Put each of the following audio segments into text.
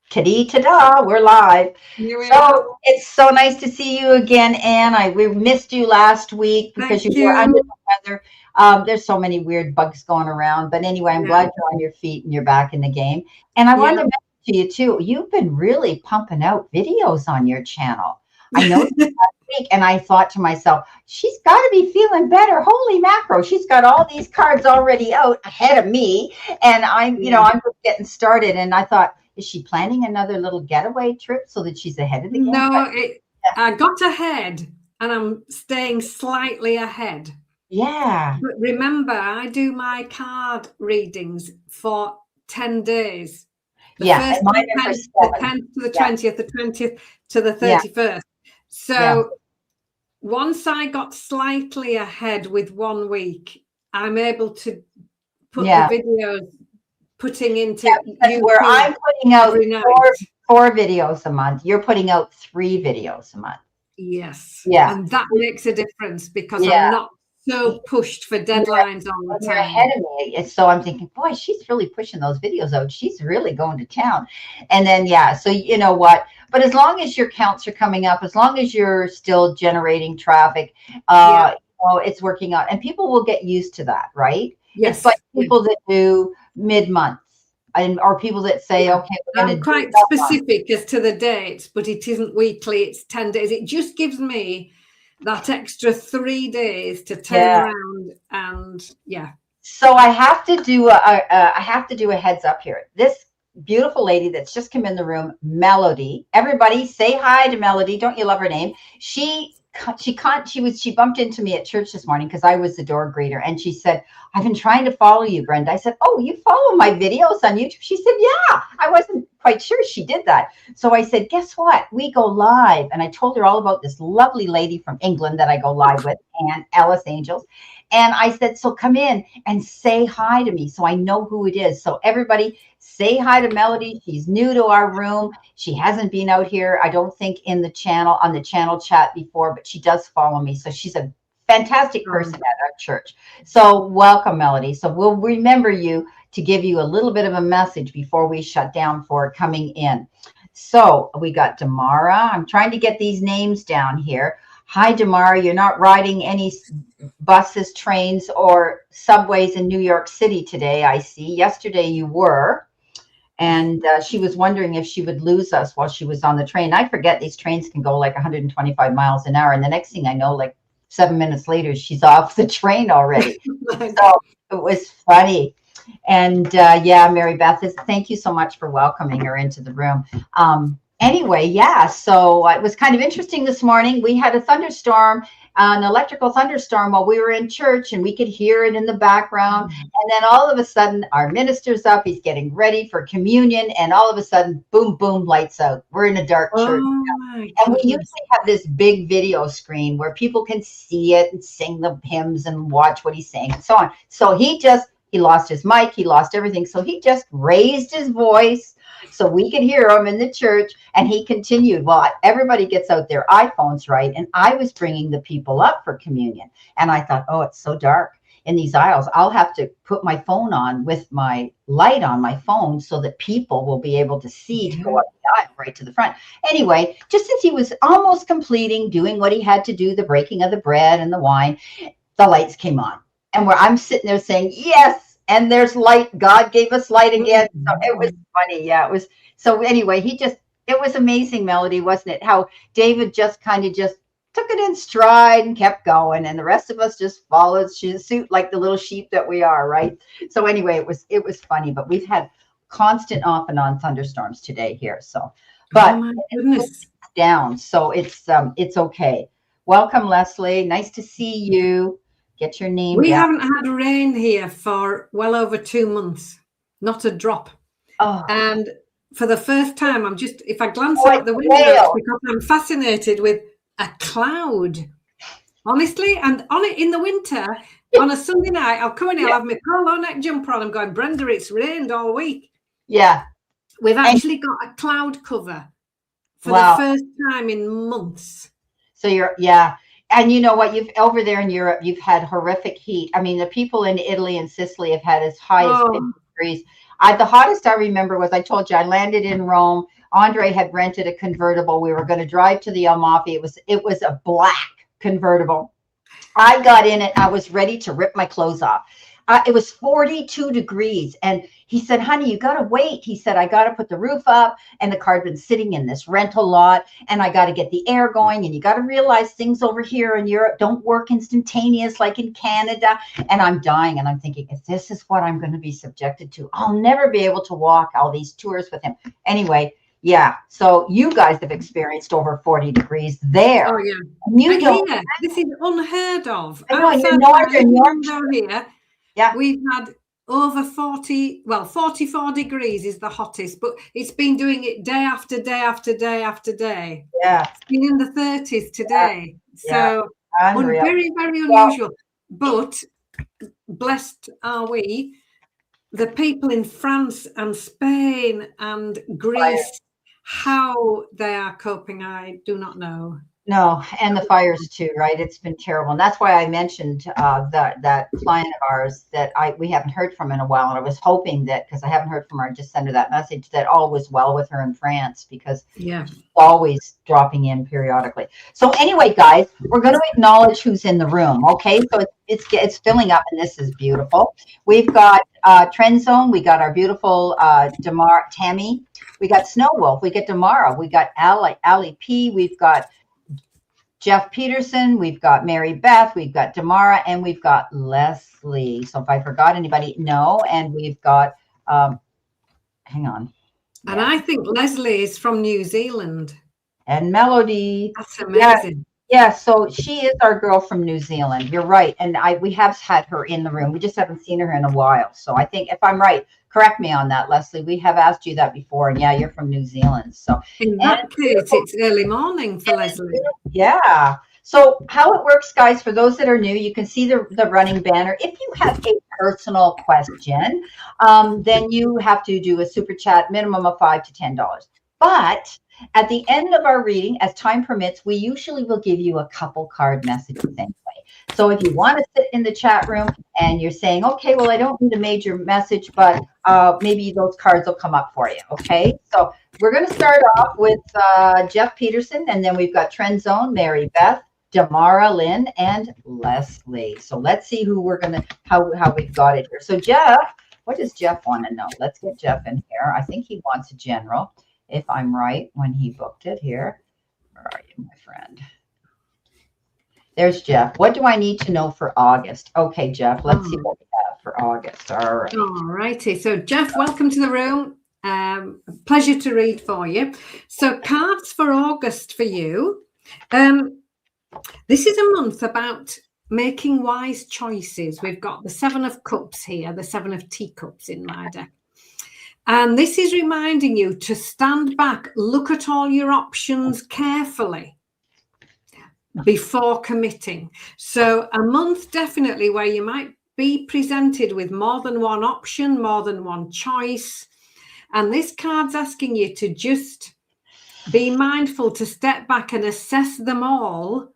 Ta-da, we're live. Here we are. So it's so nice to see you again, Anne. We missed you last week because you Thank were under you. the weather. There's so many weird bugs going around. But anyway, I'm Yeah, glad you're on your feet and you're back in the game. And I wanted yeah. to mention to you too, you've been really pumping out videos on your channel. I noticed last week and I thought to myself, she's got to be feeling better. Holy macro, she's got all these cards already out ahead of me. And Yeah. I'm just getting started. And I thought, is she planning another little getaway trip so that she's ahead of the game? But No, I got ahead and I'm staying slightly ahead. yeah, But remember, I do my card readings for 10 days. The yeah, and 1st to mine the are for 10th, the 7. 10th to the Yeah, 20th, the 20th to the yeah, 31st. yeah, So once I got slightly ahead with 1 week, I'm able to put the yeah. videos putting Yeah, into because where YouTube I'm putting out every night. four videos a month, you're putting out 3 videos a month. Yes, Yeah, and that makes a difference because I'm yeah. not so pushed for You're deadlines all the you're ahead time. of me. So I'm thinking, boy, she's really pushing those videos out. She's really going to town. And then, yeah, so you know what? But as long as your counts are coming up, as long as you're still generating traffic, Yeah, it's working out. And people will get used to that, right? It's like yes, yes, people that do mid-month and or people that say, yeah. okay, we're going I'm to do quite that month. specific as to the dates, but it isn't weekly, it's 10 days. It just gives me that extra 3 days to turn Yeah. around and yeah. So I have to do a heads up here. This beautiful lady that's just come in the room, Melody. Everybody say hi to Melody. Don't you love her name? She bumped into me at church this morning because I was the door greeter, and she said, "I've been trying to follow you, Brenda." I said, "Oh, you follow my videos on YouTube?" She said, "Yeah." I wasn't quite sure she did that. So I said, "Guess what? We go live." And I told her all about this lovely lady from England that I go live with, and Alice Angels. And I said, "So come in and say hi to me so I know who it is." So everybody say hi to Melody. She's new to our room. She hasn't been out here, I don't think, in the channel on the channel chat before, but she does follow me. So she's a fantastic person Um, at our church. So welcome, Melody. So we'll remember you to give you a little bit of a message before we shut down for coming in. So we got Damara. I'm trying to get these names down here. Hi, Damara. You're not riding any buses, trains, or subways in New York City today, I see. Yesterday you were. And she was wondering if she would lose us while she was on the train. I forget these trains can go like 125 miles an hour. And the next thing I know, like 7 minutes later, she's off the train already. So it was funny. And yeah, Mary Beth, thank you so much for welcoming her into the room. Anyway, yeah, so it was kind of interesting this morning. We had a thunderstorm, an electrical thunderstorm while we were in church, and we could hear it in the background. And then all of a sudden, our minister's up, he's getting ready for communion, and all of a sudden, boom, boom, lights out. We're in a dark church. oh my And we goodness. usually have this big video screen where people can see it and sing the hymns and watch what he's saying and so on. So he lost his mic, he lost everything. So he just raised his voice so we could hear him in the church. And he continued. Well, everybody gets out their iPhones, right? And I was bringing the people up for communion. And I thought, oh, it's so dark in these aisles. I'll have to put my phone on with my light on my phone so that people will be able to see to go Yeah. up the aisle right to the front. Anyway, just as he was almost completing doing what he had to do, the breaking of the bread and the wine, the lights came on. And where I'm sitting there saying, yes, and there's light. God gave us light again. So it was Mhm. funny. Yeah, it was. So anyway, it was amazing, Melody, wasn't it? How David just kind of just took it in stride and kept going. And the rest of us just followed suit like the little sheep that we are, right? So anyway, it was funny, but we've had constant off and on thunderstorms today here. So, Oh but my goodness. down. So it's okay. Welcome, Leslie. Nice to see you. Get your name We down. haven't had rain here for well over 2 months, not a drop. Oh, And for the first time, if I glance oh, it's out the window, it's whale. because I'm fascinated with a cloud. Honestly, and on it in the winter, on a Sunday night, I'll come in here, Yeah, I'll have my polo neck jumper on. I'm going, Brenda, it's rained all week. yeah. We've And actually got a cloud cover for the wow. first time in months. So yeah. And you know what? You've over there in Europe, you've had horrific heat. I mean, the people in Italy and Sicily have had as high as 50 Oh, degrees. The hottest I remember was I told you I landed in Rome. Andre had rented a convertible. We were going to drive to the Amalfi. It was a black convertible. I got in it. I was ready to rip my clothes off. It was 42 degrees. And he said, honey, you got to wait. He said, I got to put the roof up, and the car had been sitting in this rental lot, and I got to get the air going. And you got to realize things over here in Europe don't work instantaneous like in Canada. And I'm dying. And I'm thinking, if this is what I'm going to be subjected to, I'll never be able to walk all these tours with him. Anyway, yeah. So you guys have experienced over 40 degrees there. Oh, yeah. You don't. Here, this is unheard of. I know, Outside in Northern Yorkshire. here, Yeah. We've had over 44 degrees is the hottest, but it's been doing it day after day after day after day. Yeah. It's been in the 30s today. Yeah. So Unreal. very, very unusual. But blessed are we, the people in France and Spain and Greece, how they are coping, I do not know. No, and the fires too, right? It's been terrible. And that's why I mentioned that client of ours that we haven't heard from in a while. And I was hoping that, because I haven't heard from her, just send her that message that all was well with her in France, because she's always dropping in periodically. So anyway, guys, we're going to acknowledge who's in the room. Okay, so it's filling up, and this is beautiful. We've got Trend Zone. We got our beautiful Tammy. We got Snow Wolf. We get Damara. We got Ali P. We've got Jeff Peterson, we've got Mary Beth, we've got Damara, and we've got Leslie. So if I forgot anybody, no. And we've got, hang on. And I think Leslie is from New Zealand. And Melody. That's amazing. Yeah, so she is our girl from New Zealand. You're right. And we have had her in the room. We just haven't seen her in a while. So I think, if I'm right, correct me on that, Leslie. We have asked you that before. And yeah, you're from New Zealand. So in that case, it's early morning for Leslie. Yeah. So how it works, guys, for those that are new, you can see the running banner. If you have a personal question, then you have to do a super chat, minimum of $5 to $10. But at the end of our reading, as time permits, we usually will give you a couple card messages anyway. So if you want to sit in the chat room and you're saying, okay, well, I don't need a major message, but maybe those cards will come up for you. Okay, so we're going to start off with Jeff Peterson, and then we've got Trend Zone, Mary Beth, Damara, Lynn, and Leslie. So let's see who we're going to, how we've got it here. So Jeff, what does Jeff want to know? Let's get Jeff in here. I think he wants a general, if I'm right, when he booked it here. Where are you, my friend? There's Jeff. What do I need to know for August? Okay, Jeff, let's see what we have for August. All right. All righty. So Jeff, welcome to the room. Pleasure to read for you. So cards for August for you. This is a month about making wise choices. We've got the 7 of Cups here, the 7 of Teacups in my deck. And this is reminding you to stand back, look at all your options carefully before committing. So a month definitely where you might be presented with more than one option, more than one choice. And this card's asking you to just be mindful to step back and assess them all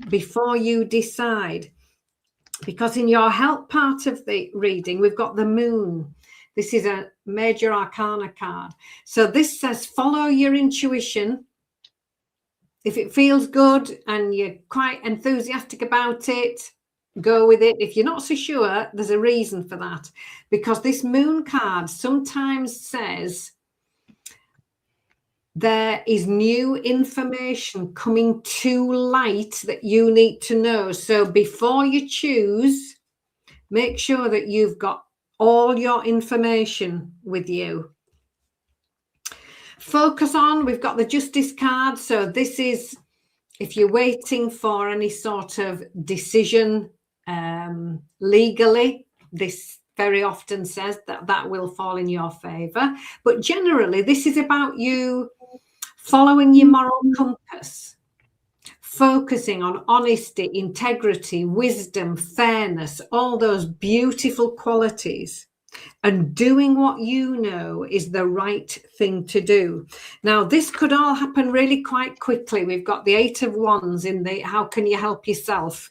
before you decide. Because in your help part of the reading, we've got the Moon. This is a major arcana card. So this says, follow your intuition. If it feels good and you're quite enthusiastic about it, go with it. If you're not so sure, there's a reason for that. Because this Moon card sometimes says there is new information coming to light that you need to know. So before you choose, make sure that you've got all your information with you. Focus on, we've got the Justice card. So this is if you're waiting for any sort of decision legally, this very often says that will fall in your favor. But generally, this is about you following your moral compass, focusing on honesty, integrity, wisdom, fairness, all those beautiful qualities, and doing what you know is the right thing to do. Now, this could all happen really quite quickly. We've got the 8 of Wands in the how can you help yourself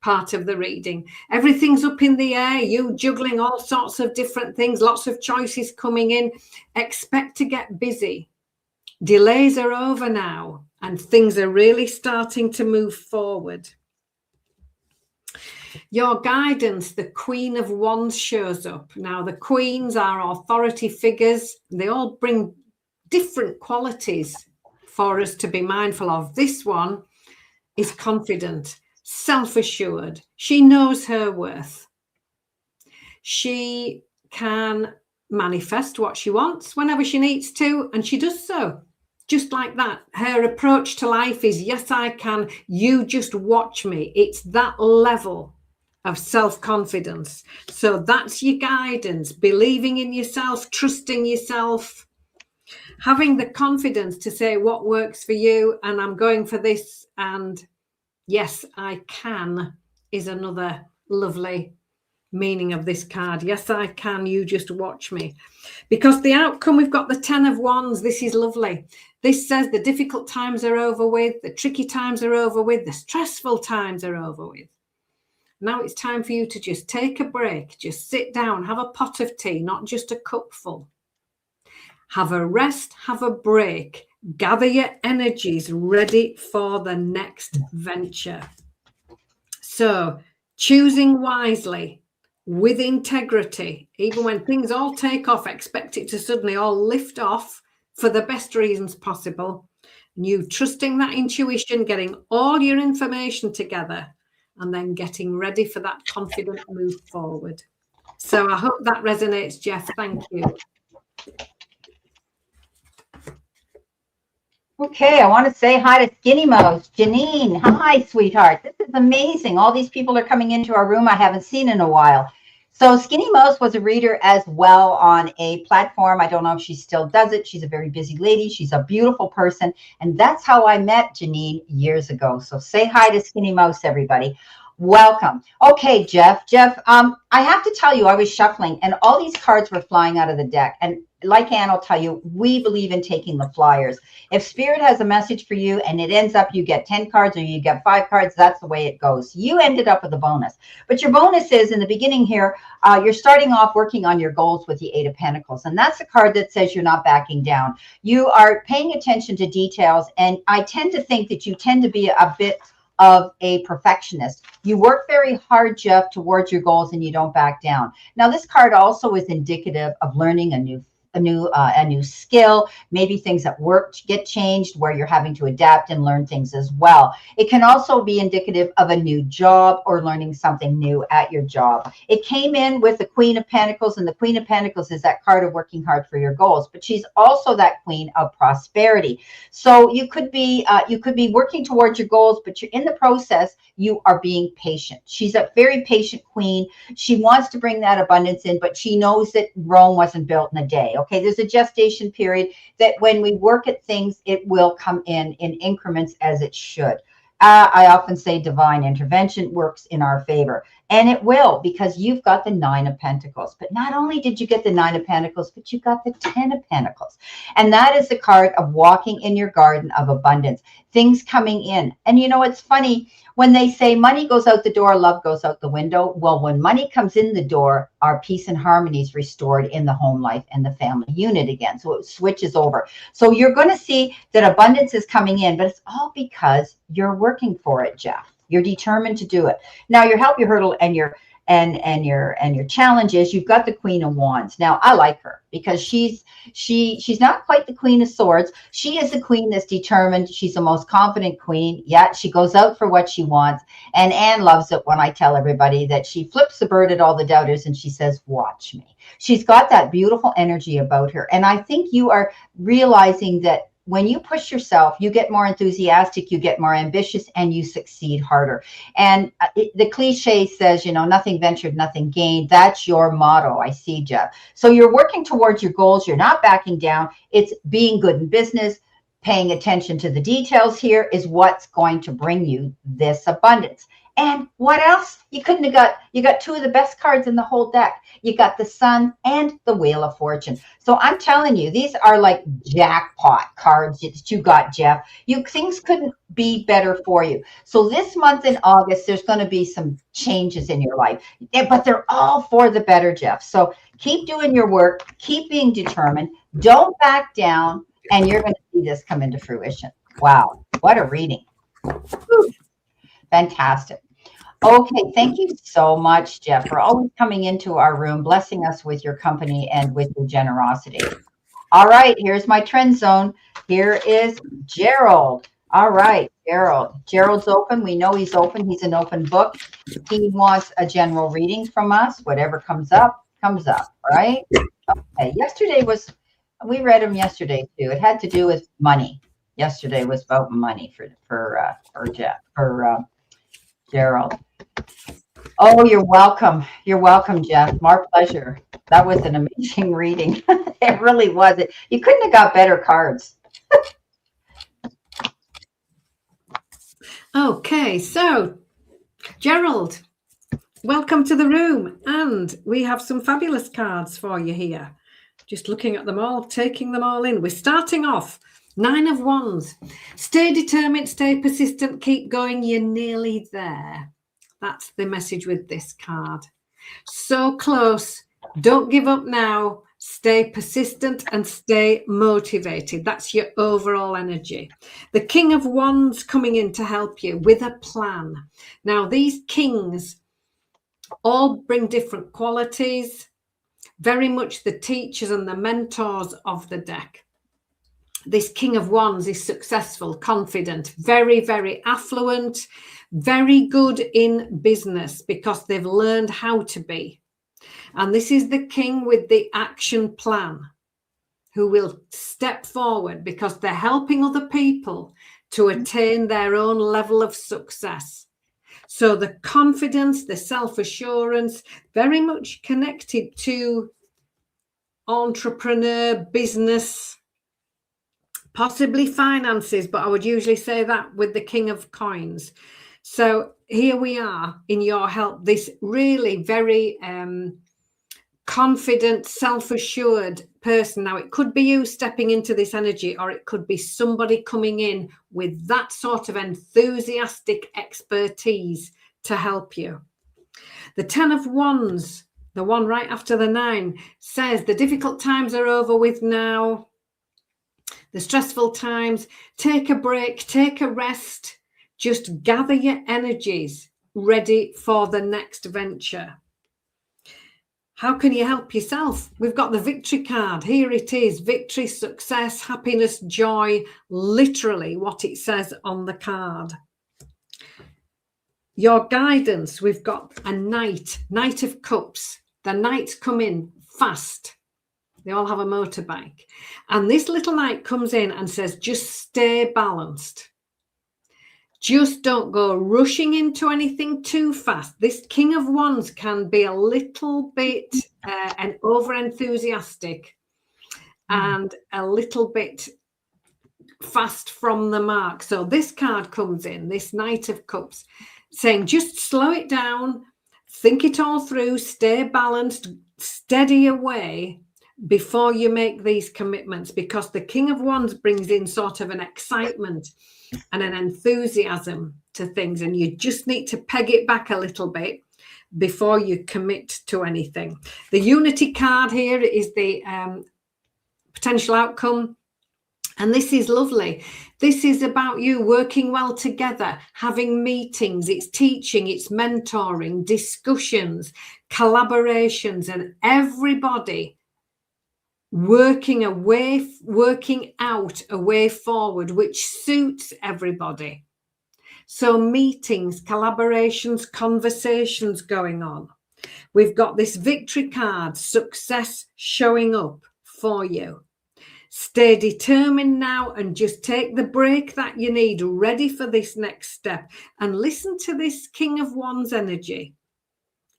part of the reading. Everything's up in the air, you juggling all sorts of different things, lots of choices coming in. Expect to get busy Delays are over now, and things are really starting to move forward. Your guidance, the Queen of Wands, shows up. Now, the queens are authority figures. They all bring different qualities for us to be mindful of. This one is confident, self-assured. She knows her worth. She can manifest what she wants whenever she needs to, and she does so. Just like that. Her approach to life is, yes, I can. You just watch me. It's that level of self-confidence. So that's your guidance, believing in yourself, trusting yourself, having the confidence to say what works for you, and I'm going for this, and yes, I can is another lovely meaning of this card. Yes, I can. You just watch me. Because the outcome, we've got the 10 of Wands. This is lovely. This says the difficult times are over with, the tricky times are over with, the stressful times are over with. Now it's time for you to just take a break, just sit down, have a pot of tea, not just a cupful. Have a rest, have a break, gather your energies ready for the next venture. So choosing wisely, with integrity, even when things all take off, expect it to suddenly all lift off for the best reasons possible. And you trusting that intuition, getting all your information together, and then getting ready for that confident move forward. So I hope that resonates, Jeff. Thank you. Okay, I want to say hi to Skinny Mo's. Janine, hi, sweetheart. This is amazing. All these people are coming into our room I haven't seen in a while. So Skinny Mo's was a reader as well on a platform. I don't know if she still does it. She's a very busy lady. She's a beautiful person. And that's how I met Janine years ago. So say hi to Skinny Mo's, everybody. Welcome. Okay, Jeff. I have to tell you, I was shuffling and all these cards were flying out of the deck. And like Ann will tell you, we believe in taking the flyers. If Spirit has a message for you and it ends up you get 10 cards or you get 5 cards, that's the way it goes. You ended up with a bonus. But your bonus is in the beginning here, you're starting off working on your goals with the 8 of Pentacles. And that's a card that says you're not backing down. You are paying attention to details. And I tend to think that you tend to be a bit of a perfectionist. You work very hard, Jeff, towards your goals and you don't back down. Now, this card also is indicative of learning a new skill, maybe things at work get changed where you're having to adapt and learn things as well. It can also be indicative of a new job or learning something new at your job. It came in with the Queen of Pentacles, and the Queen of Pentacles is that card of working hard for your goals, but she's also that Queen of prosperity. So you could be working towards your goals, but you're in the process, you are being patient. She's a very patient queen. She wants to bring that abundance in, but she knows that Rome wasn't built in a day. Okay, there's a gestation period that when we work at things, it will come in increments as it should. I often say divine intervention works in our favor, and it will, because you've got the 9 of Pentacles. But not only did you get the 9 of Pentacles, but you got the 10 of Pentacles. And that is the card of walking in your garden of abundance, things coming in. And you know, it's funny when they say money goes out the door, love goes out the window. Well, when money comes in the door, our peace and harmony is restored in the home life and the family unit again. So it switches over. So you're going to see that abundance is coming in, but it's all because you're working for it, Jeff. You're determined to do it. Now, your help, your hurdle, and your challenge is you've got the Queen of Wands. Now, I like her because she's not quite the Queen of Swords. She is the queen that's determined. She's the most confident queen. Yeah, she goes out for what she wants. And Anne loves it when I tell everybody that she flips the bird at all the doubters and she says, watch me. She's got that beautiful energy about her. And I think you are realizing that when you push yourself, you get more enthusiastic, you get more ambitious, and you succeed harder. And the cliche says, you know, nothing ventured, nothing gained. That's your motto, I see, Jeff. So you're working towards your goals. You're not backing down. It's being good in business. Paying attention to the details here is what's going to bring you this abundance. And what else? You got 2 of the best cards in the whole deck. You got the Sun and the Wheel of Fortune. So I'm telling you, these are like jackpot cards that you got, Jeff. Things couldn't be better for you. So this month in August, there's going to be some changes in your life, but they're all for the better, Jeff. So keep doing your work, keep being determined, don't back down, and you're going to see see this come into fruition. Wow, what a reading. Whew. Fantastic. Okay, thank you so much, Jeff, for always coming into our room, blessing us with your company and with your generosity. All right, here's my trend zone. Here is Gerald. All right, Gerald. Gerald's open. We know he's open. He's an open book. He wants a general reading from us. Whatever comes up, right? Okay, we read him yesterday too. It had to do with money. Yesterday was about money for Gerald. Oh, you're welcome. You're welcome, Jeff. My pleasure. That was an amazing reading. It really was. You couldn't have got better cards. Okay, so Gerald, welcome to the room. And we have some fabulous cards for you here. Just looking at them all, taking them all in. We're starting off. 9 of Wands. Stay determined, stay persistent, keep going. You're nearly there. That's the message with this card. So close. Don't give up now. Stay persistent and stay motivated. That's your overall energy. The King of Wands coming in to help you with a plan. Now, these kings all bring different qualities. Very much the teachers and the mentors of the deck. This King of Wands is successful, confident, very, very affluent, very good in business because they've learned how to be. And this is the king with the action plan who will step forward because they're helping other people to attain their own level of success. So the confidence, the self-assurance, very much connected to entrepreneur, business, possibly finances, but I would usually say that with the King of Coins. So here we are in your help, this really very confident, self-assured person. Now, it could be you stepping into this energy, or it could be somebody coming in with that sort of enthusiastic expertise to help you. The 10 of Wands, the one right after the 9, says the difficult times are over with now. The stressful times, take a break, take a rest, just gather your energies ready for the next venture. How can you help yourself? We've got the victory card. Here it is, victory, success, happiness, joy, literally what it says on the card. Your guidance, we've got a Knight of Cups. The Knights come in fast. They all have a motorbike. And this little knight comes in and says, just stay balanced. Just don't go rushing into anything too fast. This King of Wands can be a little bit over-enthusiastic and a little bit fast from the mark. So this card comes in, this Knight of Cups, saying just slow it down, think it all through, stay balanced, steady away before you make these commitments, because the King of Wands brings in sort of an excitement and an enthusiasm to things, and you just need to peg it back a little bit before you commit to anything. The Unity card here is the potential outcome, and this is lovely. This is about you working well together, having meetings, it's teaching, it's mentoring, discussions, collaborations, and everybody working out a way forward which suits everybody. So meetings, collaborations, conversations going on. We've got this victory card, success showing up for you. Stay determined now and just take the break that you need, ready for this next step. And listen to this King of Wands energy.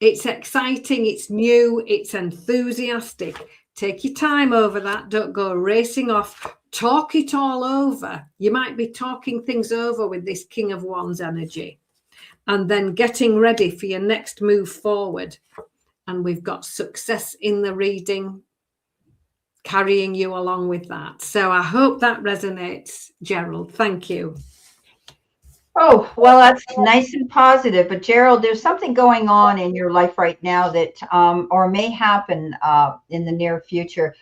It's exciting, it's new, it's enthusiastic. Take your time over that. Don't go racing off. Talk it all over. You might be talking things over with this King of Wands energy and then getting ready for your next move forward. And we've got success in the reading, carrying you along with that. So I hope that resonates, Gerald. Thank you. Oh, well, that's nice and positive. But Gerald, there's something going on in your life right now that, or may happen in the near future.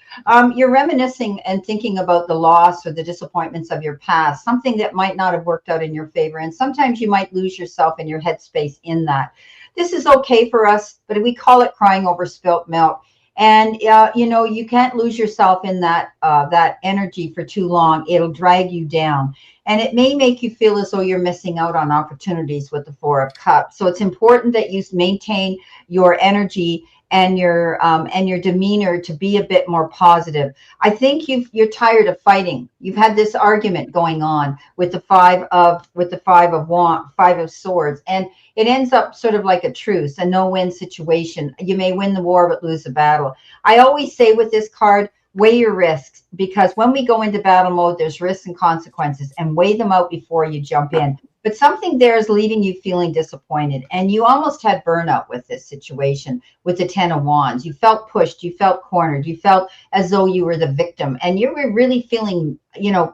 You're reminiscing and thinking about the loss or the disappointments of your past, something that might not have worked out in your favor. And sometimes you might lose yourself in your headspace in that. This is okay for us, but we call it crying over spilt milk. And you can't lose yourself in that energy for too long. It'll drag you down, and it may make you feel as though you're missing out on opportunities with the Four of Cups. So it's important that you maintain your energy and your demeanor to be a bit more positive. I think you're tired of fighting. You've had this argument going on with the five of swords, and it ends up sort of like a truce, a no-win situation. You may win the war but lose the battle. I always say with this card, weigh your risks, because when we go into battle mode, there's risks and consequences, and weigh them out before you jump in. But something there is leaving you feeling disappointed, and you almost had burnout with this situation with the Ten of Wands. You felt pushed, you felt cornered, you felt as though you were the victim, and you were really feeling,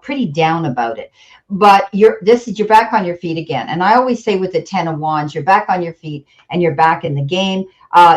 pretty down about it. But you're back on your feet again. And I always say with the Ten of Wands, you're back on your feet and you're back in the game.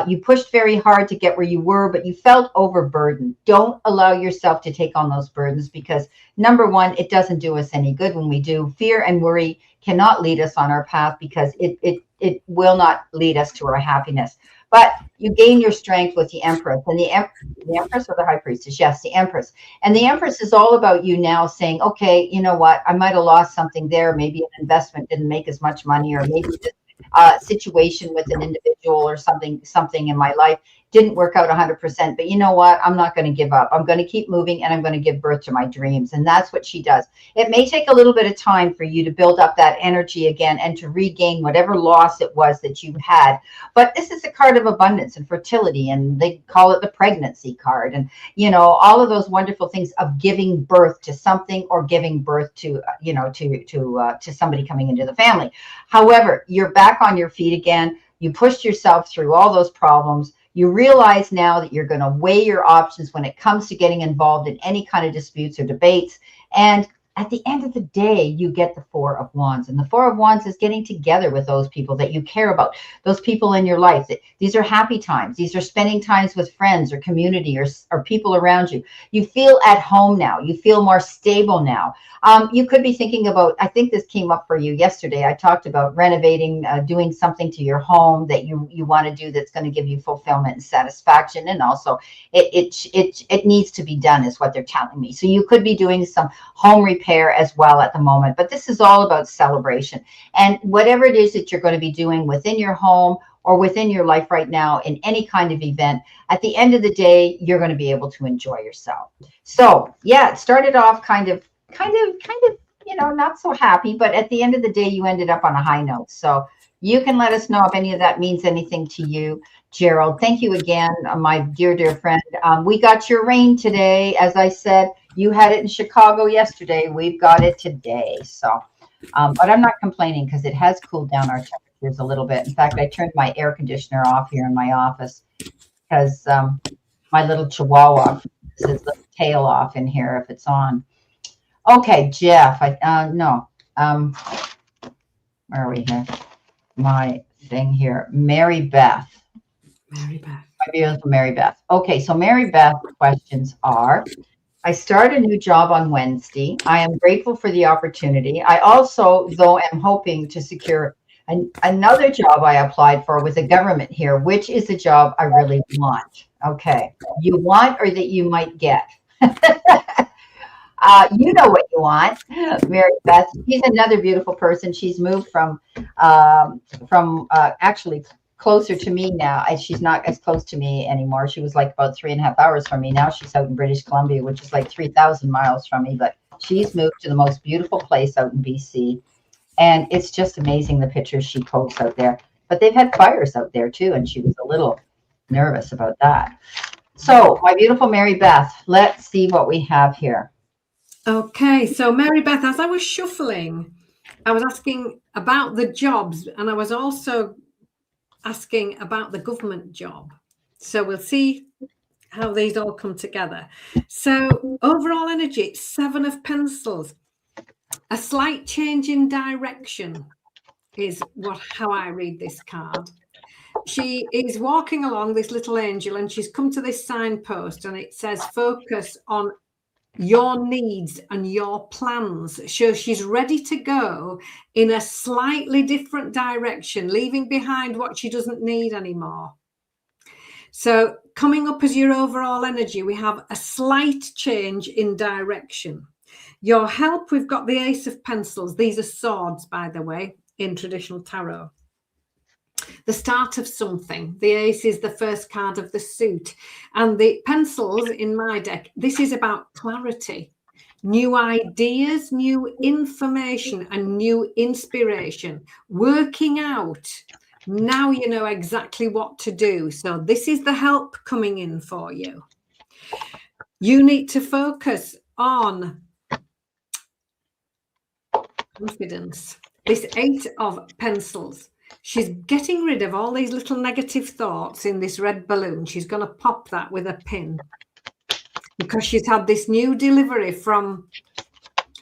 You pushed very hard to get where you were, but you felt overburdened. Don't allow yourself to take on those burdens, because number one, it doesn't do us any good when we do. Fear and worry cannot lead us on our path, because it will not lead us to our happiness. But you gain your strength with the Empress, and the Empress or the High Priestess? Yes, the Empress. And the Empress is all about you now saying, okay, you know what? I might have lost something there. Maybe an investment didn't make as much money, or maybe this situation with an individual or something in my life didn't work out 100%. But you know what? I'm not going to give up. I'm going to keep moving, and I'm going to give birth to my dreams. And that's what she does. It may take a little bit of time for you to build up that energy again and to regain whatever loss it was that you had. But this is a card of abundance and fertility, and they call it the pregnancy card. And, all of those wonderful things of giving birth to something, or giving birth to, to somebody coming into the family. However, you're back on your feet again. You pushed yourself through all those problems. You realize now that you're going to weigh your options when it comes to getting involved in any kind of disputes or debates. And at the end of the day, you get the Four of Wands. And the Four of Wands is getting together with those people that you care about, those people in your life. These are happy times. These are spending times with friends or community or people around you. You feel at home now. You feel more stable now. You could be thinking about, I think this came up for you yesterday. I talked about renovating, doing something to your home that you want to do that's going to give you fulfillment and satisfaction. And also it needs to be done, is what they're telling me. So you could be doing some home repair as well at the moment. But this is all about celebration. And whatever it is that you're going to be doing within your home or within your life right now, in any kind of event, at the end of the day, you're going to be able to enjoy yourself. So yeah, it started off kind of, not so happy, but at the end of the day, you ended up on a high note. So you can let us know if any of that means anything to you, Gerald. Thank you again, my dear friend. We got your rain today. As I said, you had it in Chicago yesterday. We've got it today. So, but I'm not complaining, because it has cooled down our temperatures a little bit. In fact, I turned my air conditioner off here in my office, because my little Chihuahua has his little tail off in here if it's on. Okay, Jeff. No. Where are we here? My thing here. Mary Beth. Mary Beth. My beautiful Mary Beth. Okay, so Mary Beth questions are: I start a new job on Wednesday. I am grateful for the opportunity. I also, though, am hoping to secure another job I applied for with the government here, which is the job I really want. Okay, you want, or that you might get? You know what you want, Mary Beth. She's another beautiful person. She's moved from actually closer to me now. She's not as close to me anymore. She was like about 3.5 hours from me. Now she's out in British Columbia, which is like 3,000 miles from me. But she's moved to the most beautiful place out in BC. And it's just amazing, the pictures she posts out there. But they've had fires out there too, and she was a little nervous about that. So, my beautiful Mary Beth, let's see what we have here. Okay, so Mary Beth, as I was shuffling, I was asking about the jobs, and I was also asking about the government job. So we'll see how these all come together. So overall energy, 7 of Pencils. A slight change in direction is how I read this card. She is walking along, this little angel, and she's come to this signpost, and it says focus on your needs and your plans. So she's ready to go in a slightly different direction, leaving behind what she doesn't need anymore. So coming up as your overall energy, we have a slight change in direction. Your help, we've got the Ace of Pencils. These are swords, by the way, in traditional tarot. The start of something. The ace is the first card of the suit. And the pencils in my deck, this is about clarity, new ideas, new information, and new inspiration. Working out. Now you know exactly what to do. So this is the help coming in for you. You need to focus on confidence. This Eight of Pencils. She's getting rid of all these little negative thoughts in this red balloon. She's going to pop that with a pin because she's had this new delivery from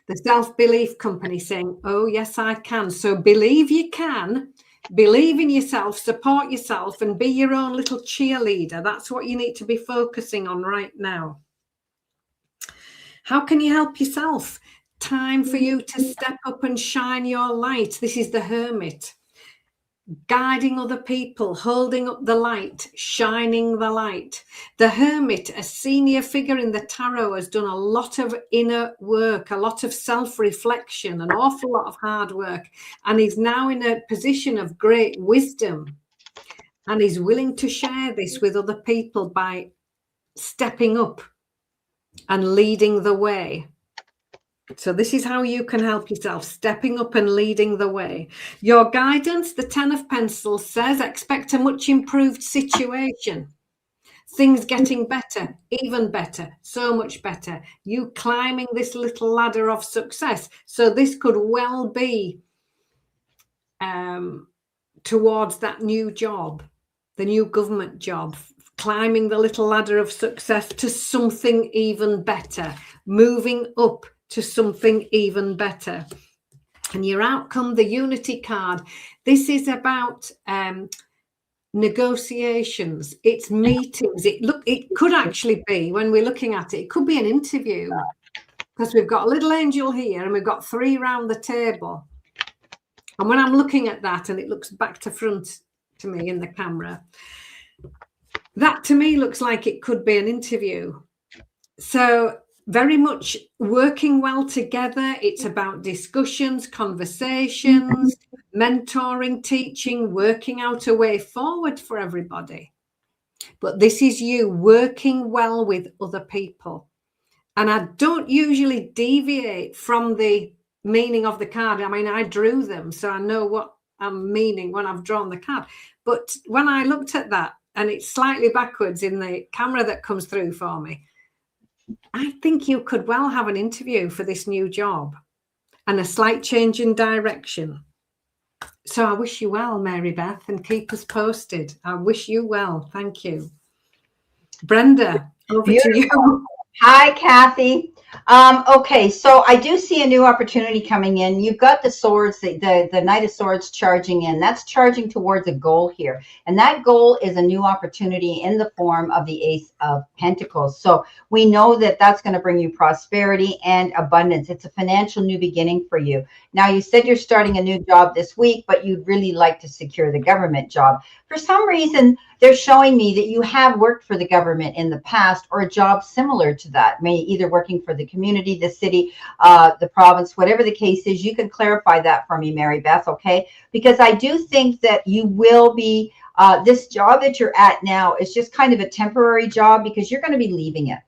the self-belief company saying, oh, yes, I can. So believe you can, believe in yourself, support yourself, and be your own little cheerleader. That's what you need to be focusing on right now. How can you help yourself? Time for you to step up and shine your light. This is the Hermit. Guiding other people, holding up the light, shining the light. The Hermit, a senior figure in the tarot, has done a lot of inner work, a lot of self-reflection, an awful lot of hard work, and he's now in a position of great wisdom, and he's willing to share this with other people by stepping up and leading the way. So this is how you can help yourself, stepping up and leading the way. Your guidance, the Ten of Pencils, says expect a much improved situation. Things getting better, even better, so much better. You climbing this little ladder of success. So this could well be towards that new job, the new government job, climbing the little ladder of success to something even better, moving up to something even better. And your outcome, the Unity card, this is about negotiations, it's meetings. It could actually be, when we're looking at it, it could be an interview, because we've got a little angel here and we've got three around the table. And when I'm looking at that and it looks back to front to me in the camera, that to me looks like it could be an interview. So very much working well together. It's about discussions, conversations, mentoring, teaching, working out a way forward for everybody. But this is you working well with other people. And I don't usually deviate from the meaning of the card. I mean, I drew them, so I know what I'm meaning when I've drawn the card. But when I looked at that, and it's slightly backwards in the camera that comes through for me, I think you could well have an interview for this new job and a slight change in direction. So I wish you well, Mary Beth, and keep us posted. I wish you well. Thank you. Brenda, over to you. Hi, Kathy. Okay, so I do see a new opportunity coming in. You've got the swords, the Knight of Swords charging in. That's charging towards a goal here. And that goal is a new opportunity in the form of the Ace of Pentacles. So we know that that's going to bring you prosperity and abundance. It's a financial new beginning for you. Now, you said you're starting a new job this week, but you'd really like to secure the government job. For some reason, they're showing me that you have worked for the government in the past, or a job similar to that, maybe either working for the community, the city, the province, whatever the case is. You can clarify that for me, Mary Beth, okay? Because I do think that you will be, this job that you're at now is just kind of a temporary job, because you're going to be leaving it.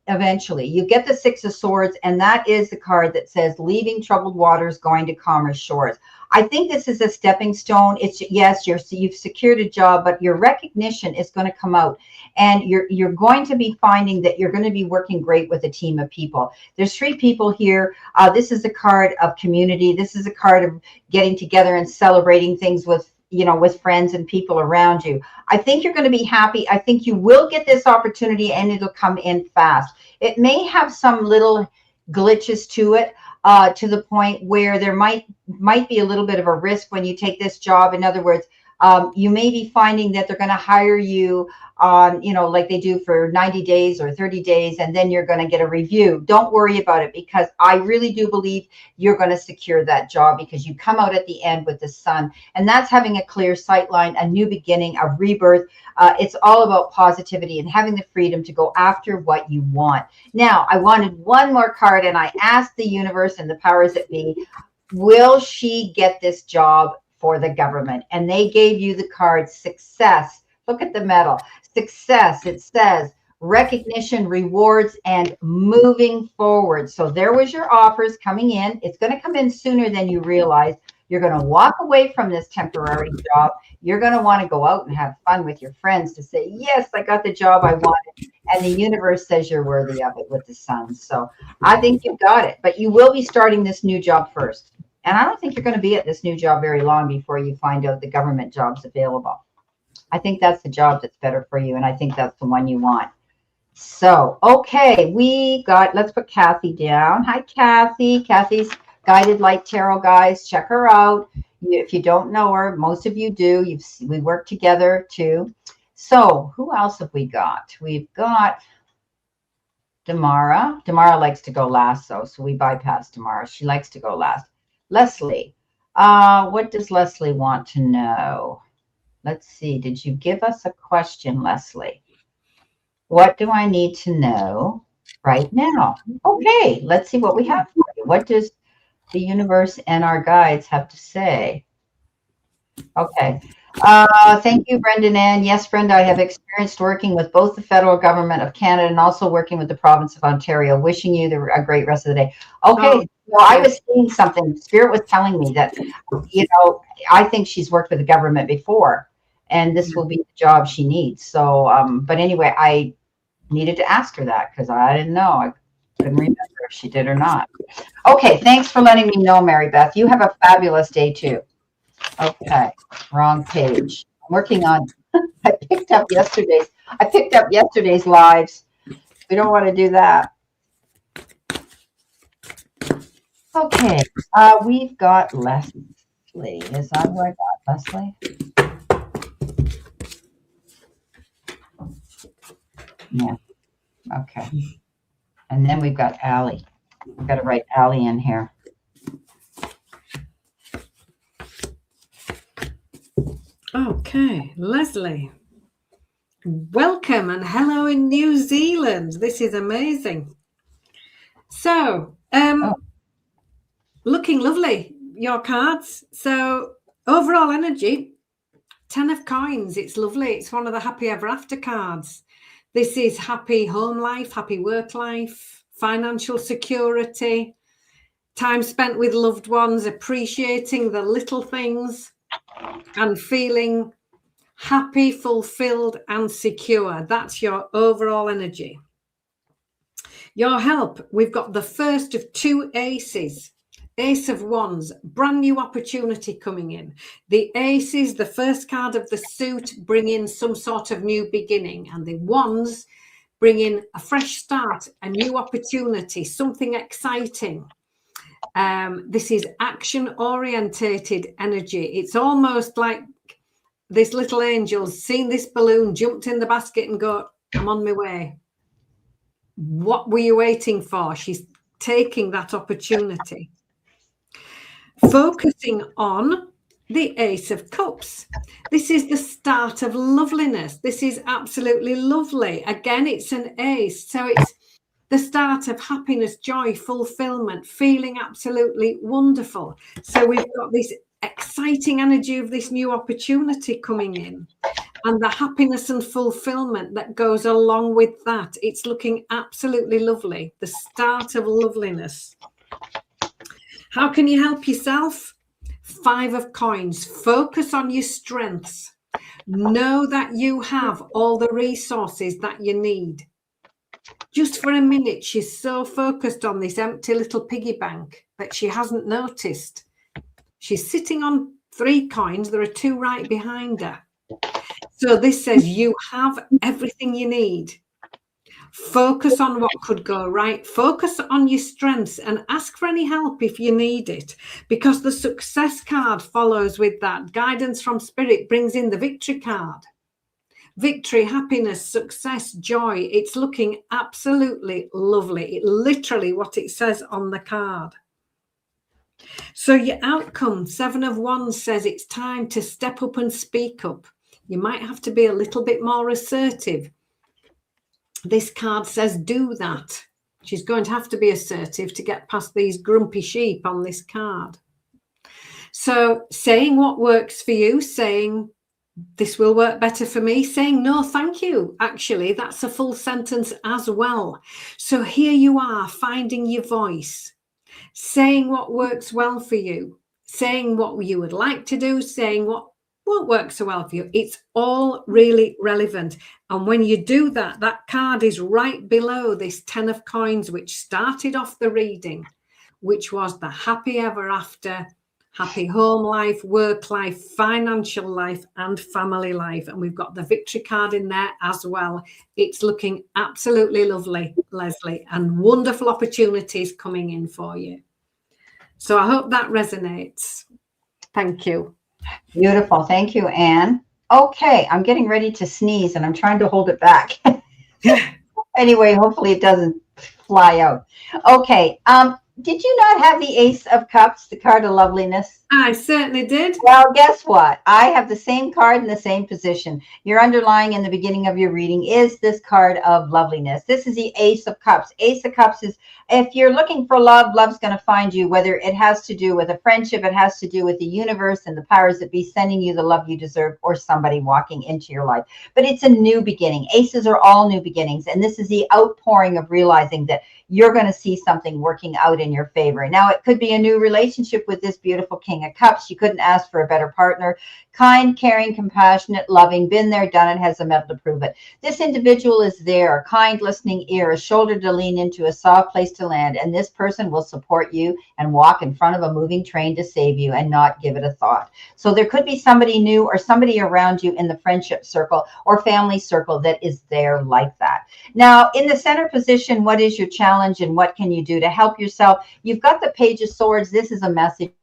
Eventually you get the Six of Swords, and that is the card that says leaving troubled waters, going to calmer shores. I think this is a stepping stone. It's, yes, you've secured a job, but your recognition is going to come out, and you're going to be finding that you're going to be working great with a team of people. There's three people here. This is a card of community. This is a card of getting together and celebrating things with, you know, with friends and people around you. I think you're going to be happy. I think you will get this opportunity, and it'll come in fast. It may have some little glitches to it. to the point where there might be a little bit of a risk when you take this job. In other words, you may be finding that they're going to hire you on, like they do for 90 days or 30 days, and then you're going to get a review. Don't worry about it, because I really do believe you're going to secure that job, because you come out at the end with the sun, and that's having a clear sight line, a new beginning, a rebirth. It's all about positivity and having the freedom to go after what you want. Now, I wanted one more card, and I asked the universe and the powers that be, will she get this job for the government? And they gave you the card success. Look at the medal. Success. It says recognition, rewards, and moving forward. So there was your offers coming in. It's going to come in sooner than you realize. You're going to walk away from this temporary job. You're going to want to go out and have fun with your friends to say, yes, I got the job I wanted. And the universe says you're worthy of it with the sun. So I think you've got it. But you will be starting this new job first. And I don't think you're going to be at this new job very long before you find out the government job's available. I think that's the job that's better for you. And I think that's the one you want. So, okay, let's put Kathy down. Hi, Kathy. Kathy's Guided Light Tarot, guys. Check her out. If you don't know her, most of you do. We work together too. So who else have we got? We've got Damara. Damara likes to go last, though, so we bypass Damara. She likes to go last. Leslie. What does Leslie want to know? Let's see. Did you give us a question, Leslie? What do I need to know right now? Okay, let's see what we have for you. What does the universe and our guides have to say? Okay. Thank you, Brendan Ann. Yes, Brenda, I have experienced working with both the federal government of Canada and also working with the province of Ontario. Wishing you a great rest of the day. Okay. Well, I was seeing something. Spirit was telling me that, I think she's worked with the government before, and this will be the job she needs. So, but anyway, I needed to ask her that because I didn't know. I couldn't remember if she did or not. Okay. Thanks for letting me know, Mary Beth. You have a fabulous day too. Okay. Wrong page. I'm working on, I picked up yesterday's lives. We don't want to do that. Okay, we've got Leslie. Is that who I got, Leslie? Yeah, okay. And then we've got Allie. We've got to write Allie in here. Okay, Leslie. Welcome and hello in New Zealand. This is amazing. So, looking lovely, your cards. So overall energy, 10 of coins. It's lovely. It's one of the happy ever after cards. This is happy home life, happy work life, financial security, time spent with loved ones, appreciating the little things and feeling happy, fulfilled and secure. That's your overall energy. Your help, we've got the first of two aces. Ace of Wands, brand new opportunity coming in. The aces, the first card of the suit, bring in some sort of new beginning. And the wands bring in a fresh start, a new opportunity, something exciting. This is action-orientated energy. It's almost like this little angel's seen this balloon, jumped in the basket and go, I'm on my way. What were you waiting for? She's taking that opportunity. Focusing on the Ace of Cups. This is the start of loveliness. This is absolutely lovely. Again, it's an ace. So it's the start of happiness, joy, fulfillment, feeling absolutely wonderful. So we've got this exciting energy of this new opportunity coming in and the happiness and fulfillment that goes along with that. It's looking absolutely lovely. The start of loveliness. How can you help yourself? 5 of coins. Focus on your strengths. Know that you have all the resources that you need. Just for a minute, she's so focused on this empty little piggy bank that she hasn't noticed. She's sitting on 3 coins. There are 2 right behind her. So this says you have everything you need. Focus on what could go right. Focus on your strengths and ask for any help if you need it, because the success card follows with that. Guidance from spirit brings in the victory card. Victory, happiness, success, joy. It's looking absolutely lovely. Literally what it says on the card. So your outcome, 7 of Wands, says it's time to step up and speak up. You might have to be a little bit more assertive. This card says do that. She's going to have to be assertive to get past these grumpy sheep on this card. So saying what works for you, saying this will work better for me, saying no thank you, actually that's a full sentence as well. So here you are, finding your voice, saying what works well for you, saying what you would like to do, saying what won't work so well for you. It's all really relevant. And when you do that, that card is right below this 10 of coins, which started off the reading, which was the happy ever after, happy home life, work life, financial life, and family life. And we've got the victory card in there as well. It's looking absolutely lovely, Leslie, and wonderful opportunities coming in for you. So I hope that resonates. Thank you. Beautiful. Thank you, Anne. Okay, I'm getting ready to sneeze and I'm trying to hold it back. Anyway, hopefully it doesn't fly out. Okay. Did you not have the Ace of Cups, the card of loveliness? I certainly did. Well, guess what? I have the same card in the same position. Your underlying in the beginning of your reading is this card of loveliness. This is the Ace of Cups. Ace of Cups is, if you're looking for love, love's going to find you, whether it has to do with a friendship, it has to do with the universe and the powers that be sending you the love you deserve, or somebody walking into your life. But it's a new beginning. Aces are all new beginnings. And this is the outpouring of realizing that you're going to see something working out in your favor. Now, it could be a new relationship with this beautiful King of Cups. You couldn't ask for a better partner. Kind, caring, compassionate, loving, been there, done it, has a medal to prove it. This individual is there, a kind, listening ear, a shoulder to lean into, a soft place to land. And this person will support you and walk in front of a moving train to save you and not give it a thought. So there could be somebody new or somebody around you in the friendship circle or family circle that is there like that. Now, in the center position, what is your challenge and what can you do to help yourself? You've got the Page of Swords. This is a message.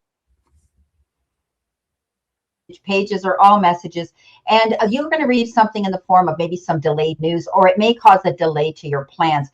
Pages are all messages, and you're going to read something in the form of maybe some delayed news, or it may cause a delay to your plans.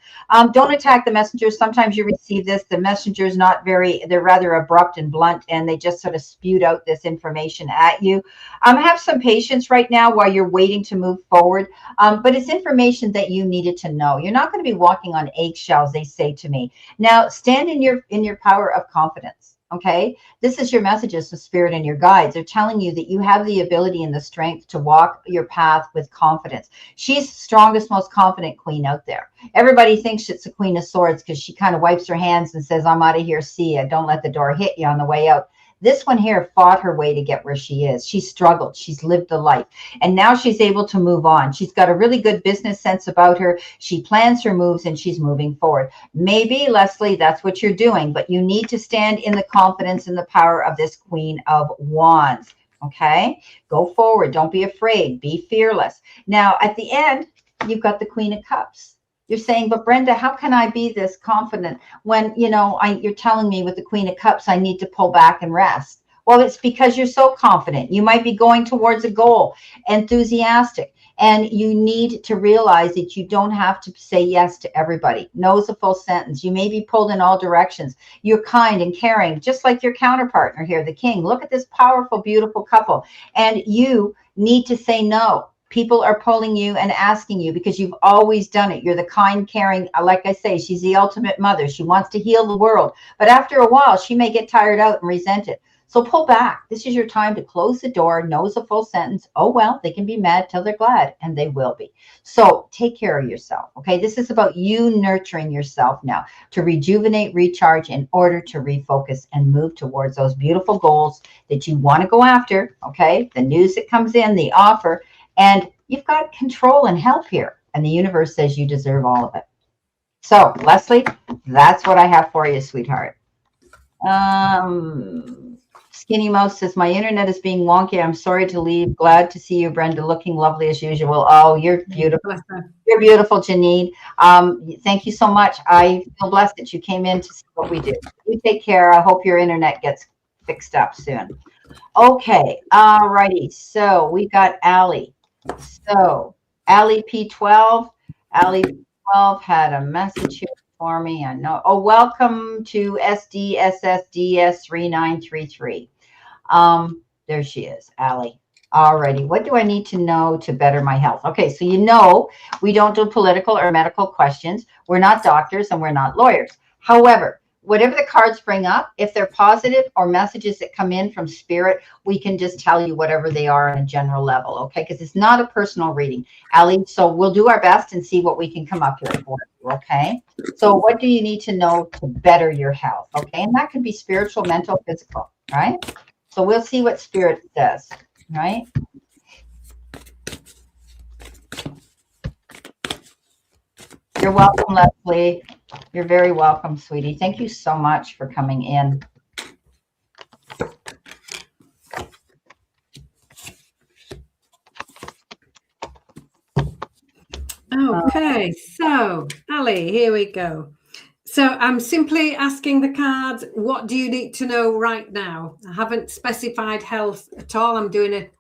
Don't attack the messengers. Sometimes you receive this, the messenger's not very, they're rather abrupt and blunt, and they just sort of spewed out this information at you. Have some patience right now while you're waiting to move forward, but it's information that you needed to know. You're not going to be walking on eggshells, they say to me. Now, stand in your power of confidence. Okay, this is your messages to spirit and your guides. They're telling you that you have the ability and the strength to walk your path with confidence. She's the strongest, most confident queen out there. Everybody thinks it's a Queen of Swords because she kind of wipes her hands and says, I'm out of here, see ya. Don't let the door hit you on the way out. This one here fought her way to get where she is. She struggled. She's lived a life. And now she's able to move on. She's got a really good business sense about her. She plans her moves and she's moving forward. Maybe, Leslie, that's what you're doing. But you need to stand in the confidence and the power of this Queen of Wands. Okay? Go forward. Don't be afraid. Be fearless. Now, at the end, you've got the Queen of Cups. You're saying, but Brenda, how can I be this confident when, you know, you're telling me with the Queen of Cups, I need to pull back and rest? Well, it's because you're so confident. You might be going towards a goal, enthusiastic, and you need to realize that you don't have to say yes to everybody. No is a full sentence. You may be pulled in all directions. You're kind and caring, just like your counterpartner here, the King. Look at this powerful, beautiful couple. And you need to say no. People are pulling you and asking you because you've always done it. You're the kind, caring, like I say, she's the ultimate mother. She wants to heal the world. But after a while, she may get tired out and resent it. So pull back. This is your time to close the door. No is a full sentence. Oh, well, they can be mad till they're glad, and they will be. So take care of yourself, okay? This is about you nurturing yourself now to rejuvenate, recharge in order to refocus and move towards those beautiful goals that you want to go after, okay? The news that comes in, the offer, and you've got control and help here. And the universe says you deserve all of it. So, Leslie, that's what I have for you, sweetheart. Skinny Mouse says, my internet is being wonky. I'm sorry to leave. Glad to see you, Brenda, looking lovely as usual. Oh, you're beautiful. You're beautiful, Janine. Thank you so much. I feel blessed that you came in to see what we do. You take care. I hope your internet gets fixed up soon. Okay. All righty. So we got Allie. So Allie P12. Allie P12 had a message here for me. I know. Oh, welcome to SDSSDS3933. There she is, Allie. Alrighty, what do I need to know to better my health? Okay, so you know we don't do political or medical questions. We're not doctors and we're not lawyers. However, whatever the cards bring up, if they're positive or messages that come in from spirit, we can just tell you whatever they are on a general level, okay? Because it's not a personal reading, Allie. So we'll do our best and see what we can come up here for you, okay? So what do you need to know to better your health, okay? And that could be spiritual, mental, physical, right? So we'll see what spirit says. Right? You're welcome, Leslie. You're very welcome, sweetie. Thank you so much for coming in. Okay, so Ali, here we go. So I'm simply asking the cards, what do you need to know right now? I haven't specified health at all. I'm doing a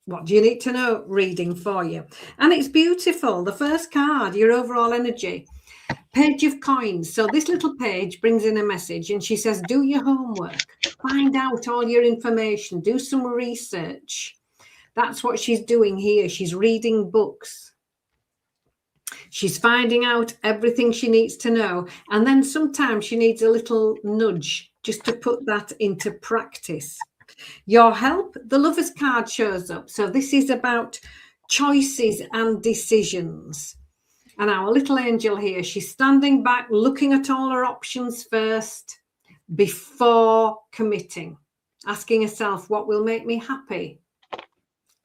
what do you need to know reading for you. And it's beautiful. The first card, your overall energy. Page of Coins. So this little page brings in a message and she says, do your homework. Find out all your information. Do some research. That's what she's doing here. She's reading books. She's finding out everything she needs to know. And then sometimes she needs a little nudge just to put that into practice. Your help, the Lover's card shows up. So this is about choices and decisions. And our little angel here, she's standing back, looking at all her options first before committing, asking herself, what will make me happy?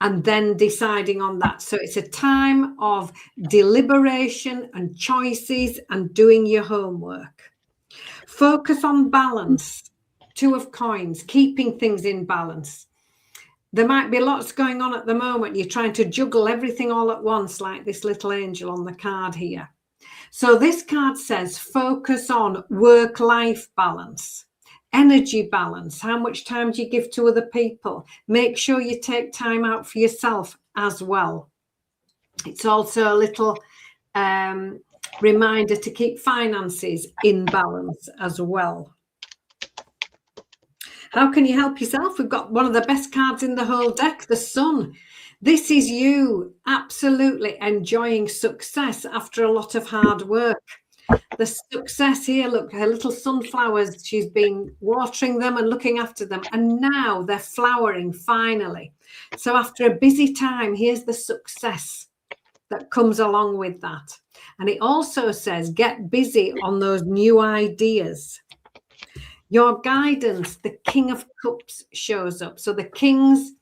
And then deciding on that. So it's a time of deliberation and choices and doing your homework. Focus on balance. Two of Coins, keeping things in balance. There might be lots going on at the moment. You're trying to juggle everything all at once, like this little angel on the card here. So this card says focus on work-life balance. Energy balance, how much time do you give to other people? Make sure you take time out for yourself as well. It's also a little reminder to keep finances in balance as well. How can you help yourself? We've got one of the best cards in the whole deck, the Sun. This is you absolutely enjoying success after a lot of hard work. The success here, look, her little sunflowers, she's been watering them and looking after them, and now they're flowering finally. So after a busy time, here's the success that comes along with that. And it also says, get busy on those new ideas. Your guidance, the King of Cups shows up. So the king's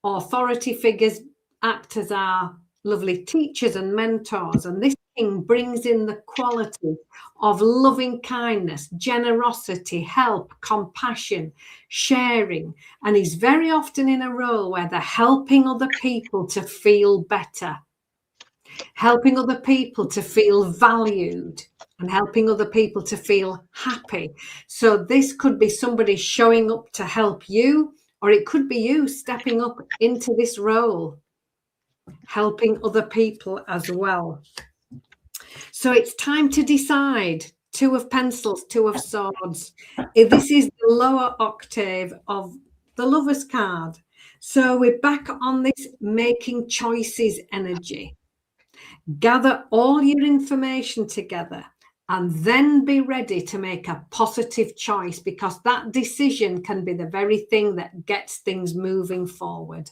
authority figures act as our lovely teachers and mentors, and this king brings in the quality of loving kindness, generosity, help, compassion, sharing, and he's very often in a role where they're helping other people to feel better, helping other people to feel valued, and helping other people to feel happy. So this could be somebody showing up to help you, or it could be you stepping up into this role, helping other people as well. So it's time to decide. Two of Pencils, Two of Swords. This is the lower octave of the Lover's card. So we're back on this making choices energy. Gather all your information together and then be ready to make a positive choice, because that decision can be the very thing that gets things moving forward.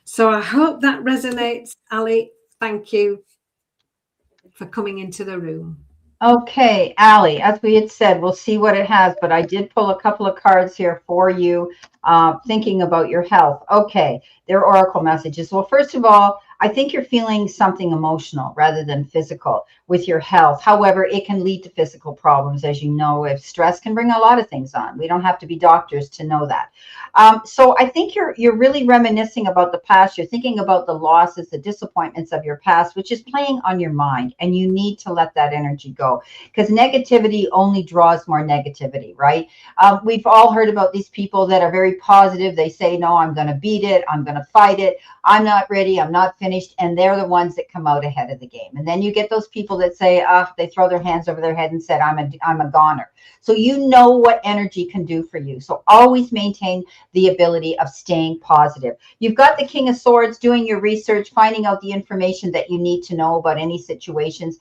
So I hope that resonates, Ali. Thank you for coming into the room. Okay, Allie, as we had said, we'll see what it has, but I did pull a couple of cards here for you, thinking about your health. Okay, they're oracle messages. Well, first of all, I think you're feeling something emotional rather than physical with your health. However, it can lead to physical problems, as you know. If stress can bring a lot of things on, we don't have to be doctors to know that. So I think you're really reminiscing about the past. You're thinking about the losses, the disappointments of your past, which is playing on your mind, and you need to let that energy go, because negativity only draws more negativity, right? We've all heard about these people that are very positive. They say, no, I'm going to beat it. I'm going to fight it. I'm not ready. I'm not finished. And they're the ones that come out ahead of the game. And then you get those people that say, they throw their hands over their head and said, I'm a goner. So you know what energy can do for you. So always maintain the ability of staying positive. You've got the King of Swords, doing your research, finding out the information that you need to know about any situations.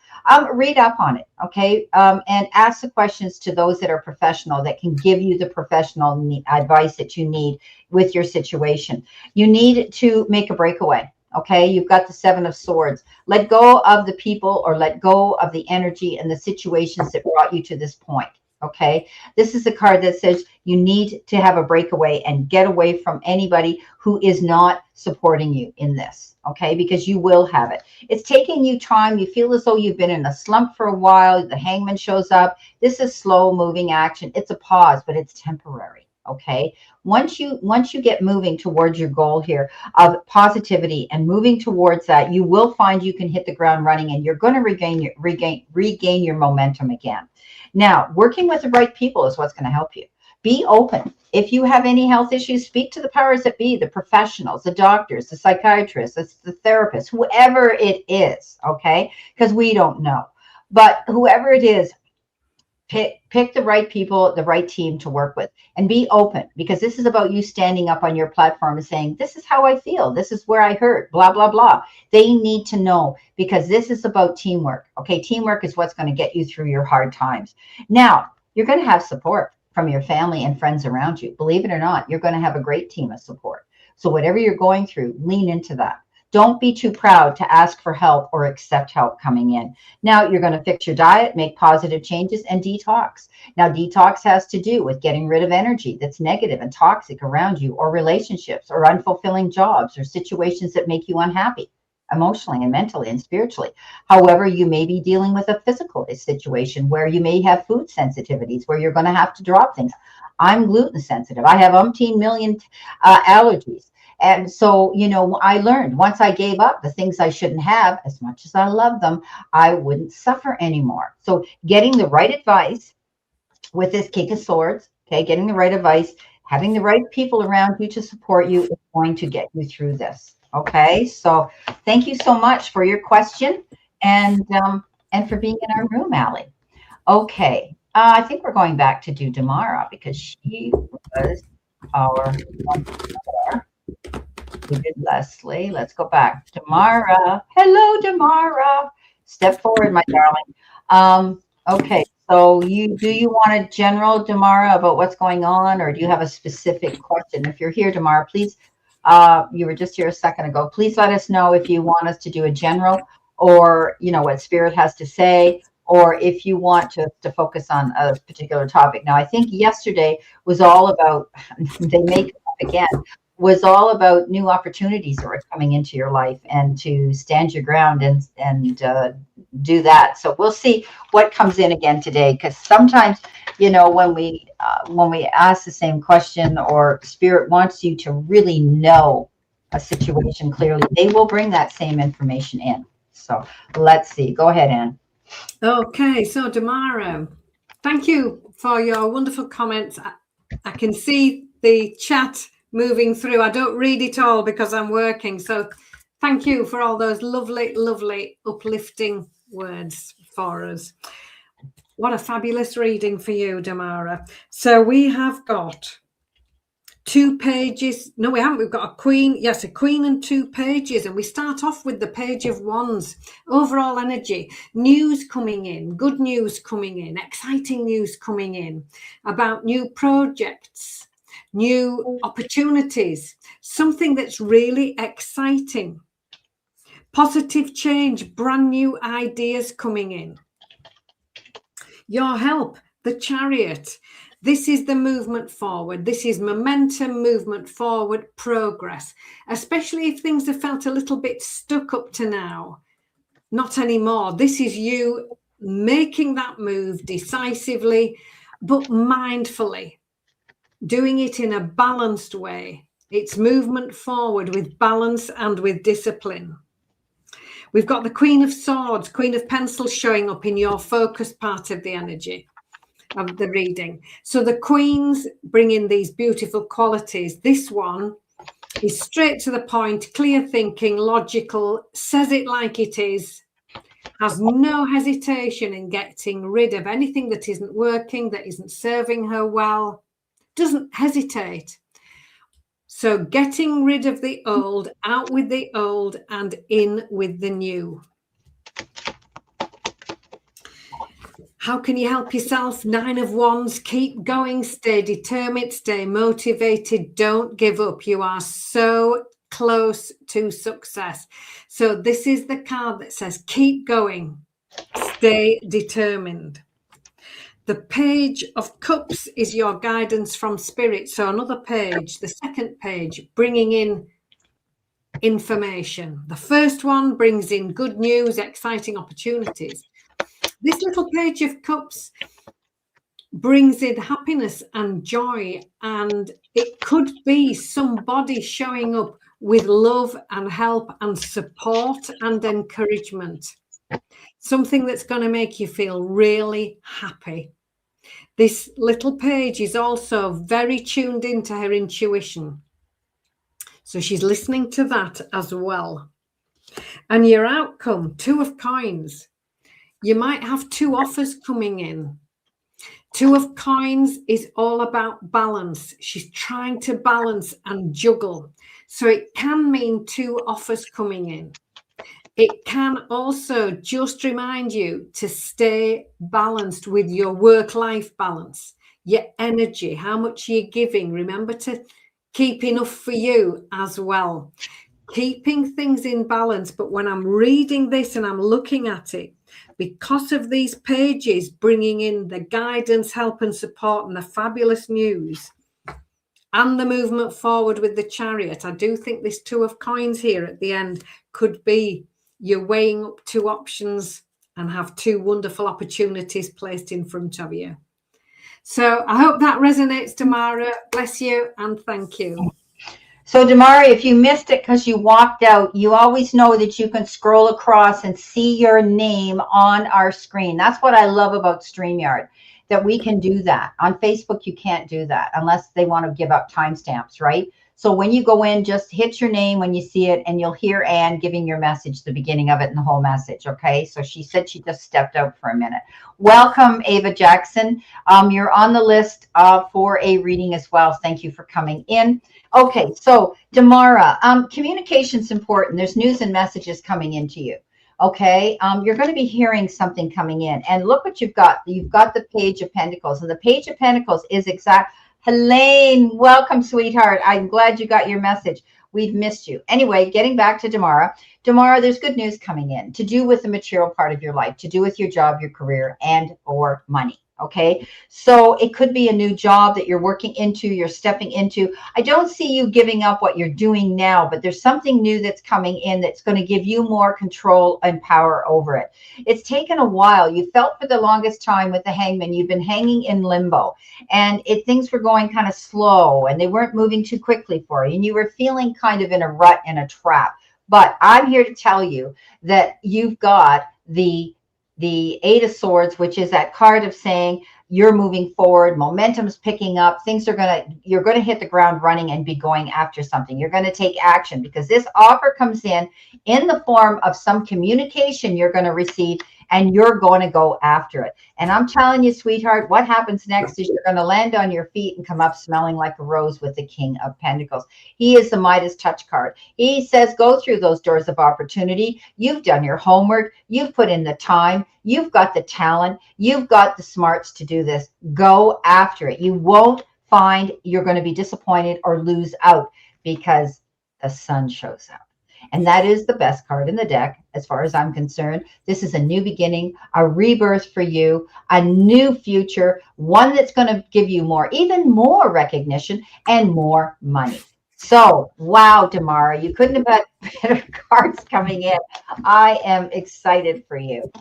Read up on it, okay? And ask the questions to those that are professional, that can give you the professional advice that you need with your situation. You need to make a breakaway. Okay, you've got the Seven of Swords. Let go of the people, or let go of the energy and the situations that brought you to this point. Okay, this is a card that says you need to have a breakaway and get away from anybody who is not supporting you in this. Okay, because you will have it. It's taking you time. You feel as though you've been in a slump for a while. The Hangman shows up. This is slow moving action. It's a pause, but it's temporary. Okay, once you get moving towards your goal here of positivity and moving towards that, you will find you can hit the ground running, and you're going to regain your momentum again. Now, working with the right people is what's going to help you. Be open. If you have any health issues, speak to the powers that be, the professionals, the doctors, the psychiatrists, the therapists, whoever it is, okay? Because we don't know. But whoever it is, pick the right people, the right team to work with, and be open, because this is about you standing up on your platform and saying, this is how I feel. This is where I hurt, blah, blah, blah. They need to know, because this is about teamwork. Okay. Teamwork is what's going to get you through your hard times. Now, you're going to have support from your family and friends around you. Believe it or not, you're going to have a great team of support. So whatever you're going through, lean into that. Don't be too proud to ask for help or accept help coming in. Now, you're going to fix your diet, make positive changes, and detox. Now, detox has to do with getting rid of energy that's negative and toxic around you, or relationships, or unfulfilling jobs, or situations that make you unhappy emotionally and mentally and spiritually. However, you may be dealing with a physical situation where you may have food sensitivities, where you're going to have to drop things. I'm gluten sensitive. I have umpteen million allergies. And so, I learned once I gave up the things I shouldn't have, as much as I love them, I wouldn't suffer anymore. So getting the right advice with this King of Swords, okay, getting the right advice, having the right people around you to support you is going to get you through this. Okay, so thank you so much for your question, and for being in our room, Allie. Okay, I think we're going back to do Damara, because she was our one. We did Leslie. Let's go back. Damara. Hello, Damara. Step forward, my darling. Okay, so do you want a general, Damara, about what's going on, or do you have a specific question? If you're here, Damara, please, you were just here a second ago. Please let us know if you want us to do a general, or what Spirit has to say, or if you want to focus on a particular topic. Now, I think yesterday was all about, they make it up again, was all about new opportunities that were coming into your life, and to stand your ground and do that. So we'll see what comes in again today, because sometimes, when we ask the same question, or Spirit wants you to really know a situation clearly, they will bring that same information in. So let's see. Go ahead, Anne. Okay, so Damara, thank you for your wonderful comments. I can see the chat moving through. I don't read it all because I'm working. So thank you for all those lovely, lovely, uplifting words for us. What a fabulous reading for you, Damara. So we have got 2 pages. No, we haven't. We've got a queen. Yes, a queen and 2 pages. And we start off with the Page of Wands. Overall energy, news coming in, good news coming in, exciting news coming in about new projects, new opportunities, something that's really exciting, positive change, brand new ideas coming in. Your help, the Chariot. This is the movement forward. This is momentum, movement forward, progress, especially if things have felt a little bit stuck up to now. Not anymore. This is you making that move decisively, but mindfully, doing it in a balanced way. It's movement forward with balance and with discipline. We've got the Queen of Swords, Queen of Pencils showing up in your focus part of the energy of the reading. So the Queens bring in these beautiful qualities. This one is straight to the point, clear thinking, logical, says it like it is, has no hesitation in getting rid of anything that isn't working, that isn't serving her well, doesn't hesitate. So getting rid of the old, out with the old and in with the new. How can you help yourself? 9 of Wands, keep going, stay determined, stay motivated, don't give up. You are so close to success. So this is the card that says keep going, stay determined. The Page of Cups is your guidance from Spirit. So another page, the second page, bringing in information. The first one brings in good news, exciting opportunities. This little Page of Cups brings in happiness and joy, and it could be somebody showing up with love and help and support and encouragement. Something that's going to make you feel really happy. This little page is also very tuned into her intuition. So she's listening to that as well. And your outcome, 2 of Coins. You might have 2 offers coming in. 2 of Coins is all about balance. She's trying to balance and juggle. So it can mean 2 offers coming in. It can also just remind you to stay balanced with your work-life balance, your energy, how much you're giving. Remember to keep enough for you as well. Keeping things in balance. But when I'm reading this and I'm looking at it, because of these pages bringing in the guidance, help and support and the fabulous news and the movement forward with the Chariot, I do think this 2 of Coins here at the end could be you're weighing up 2 options and have 2 wonderful opportunities placed in front of you. So I hope that resonates, Tamara. Bless you and thank you. So Damari, if you missed it because you walked out, you always know that you can scroll across and see your name on our screen. That's what I love about StreamYard, that we can do that. On Facebook, you can't do that unless they want to give up timestamps, right? So when you go in, just hit your name when you see it, and you'll hear Anne giving your message, the beginning of it and the whole message, okay? So she said she just stepped out for a minute. Welcome, Ava Jackson. You're on the list for a reading as well. Thank you for coming in. Okay, so Damara, communication's important. There's news and messages coming into you. Okay, you're going to be hearing something coming in. And look what you've got. You've got the Page of Pentacles. And the Page of Pentacles is exact. Helene, welcome, sweetheart. I'm glad you got your message. We've missed you. Anyway, getting back to Damara. Damara, there's good news coming in to do with the material part of your life, to do with your job, your career, and or money. Okay, so it could be a new job that you're working into, you're stepping into. I don't see you giving up what you're doing now, but there's something new that's coming in that's going to give you more control and power over it. It's taken a while. You felt for the longest time with the Hangman, you've been hanging in limbo, and things were going kind of slow and they weren't moving too quickly for you. And you were feeling kind of in a rut and a trap. But I'm here to tell you that you've got the 8 of Swords, which is that card of saying you're moving forward, momentum's picking up, you're going to hit the ground running and be going after something. You're going to take action because this offer comes in the form of some communication you're going to receive, and you're going to go after it. And I'm telling you, sweetheart, what happens next is you're going to land on your feet and come up smelling like a rose with the King of Pentacles. He is the Midas touch card. He says, go through those doors of opportunity. You've done your homework. You've put in the time. You've got the talent. You've got the smarts to do this. Go after it. You won't find you're going to be disappointed or lose out because the sun shows up. And that is the best card in the deck, as far as I'm concerned. This is a new beginning, a rebirth for you, a new future, one that's going to give you more, even more recognition and more money. So, wow, Damara, you couldn't have had better cards coming in. I am excited for you.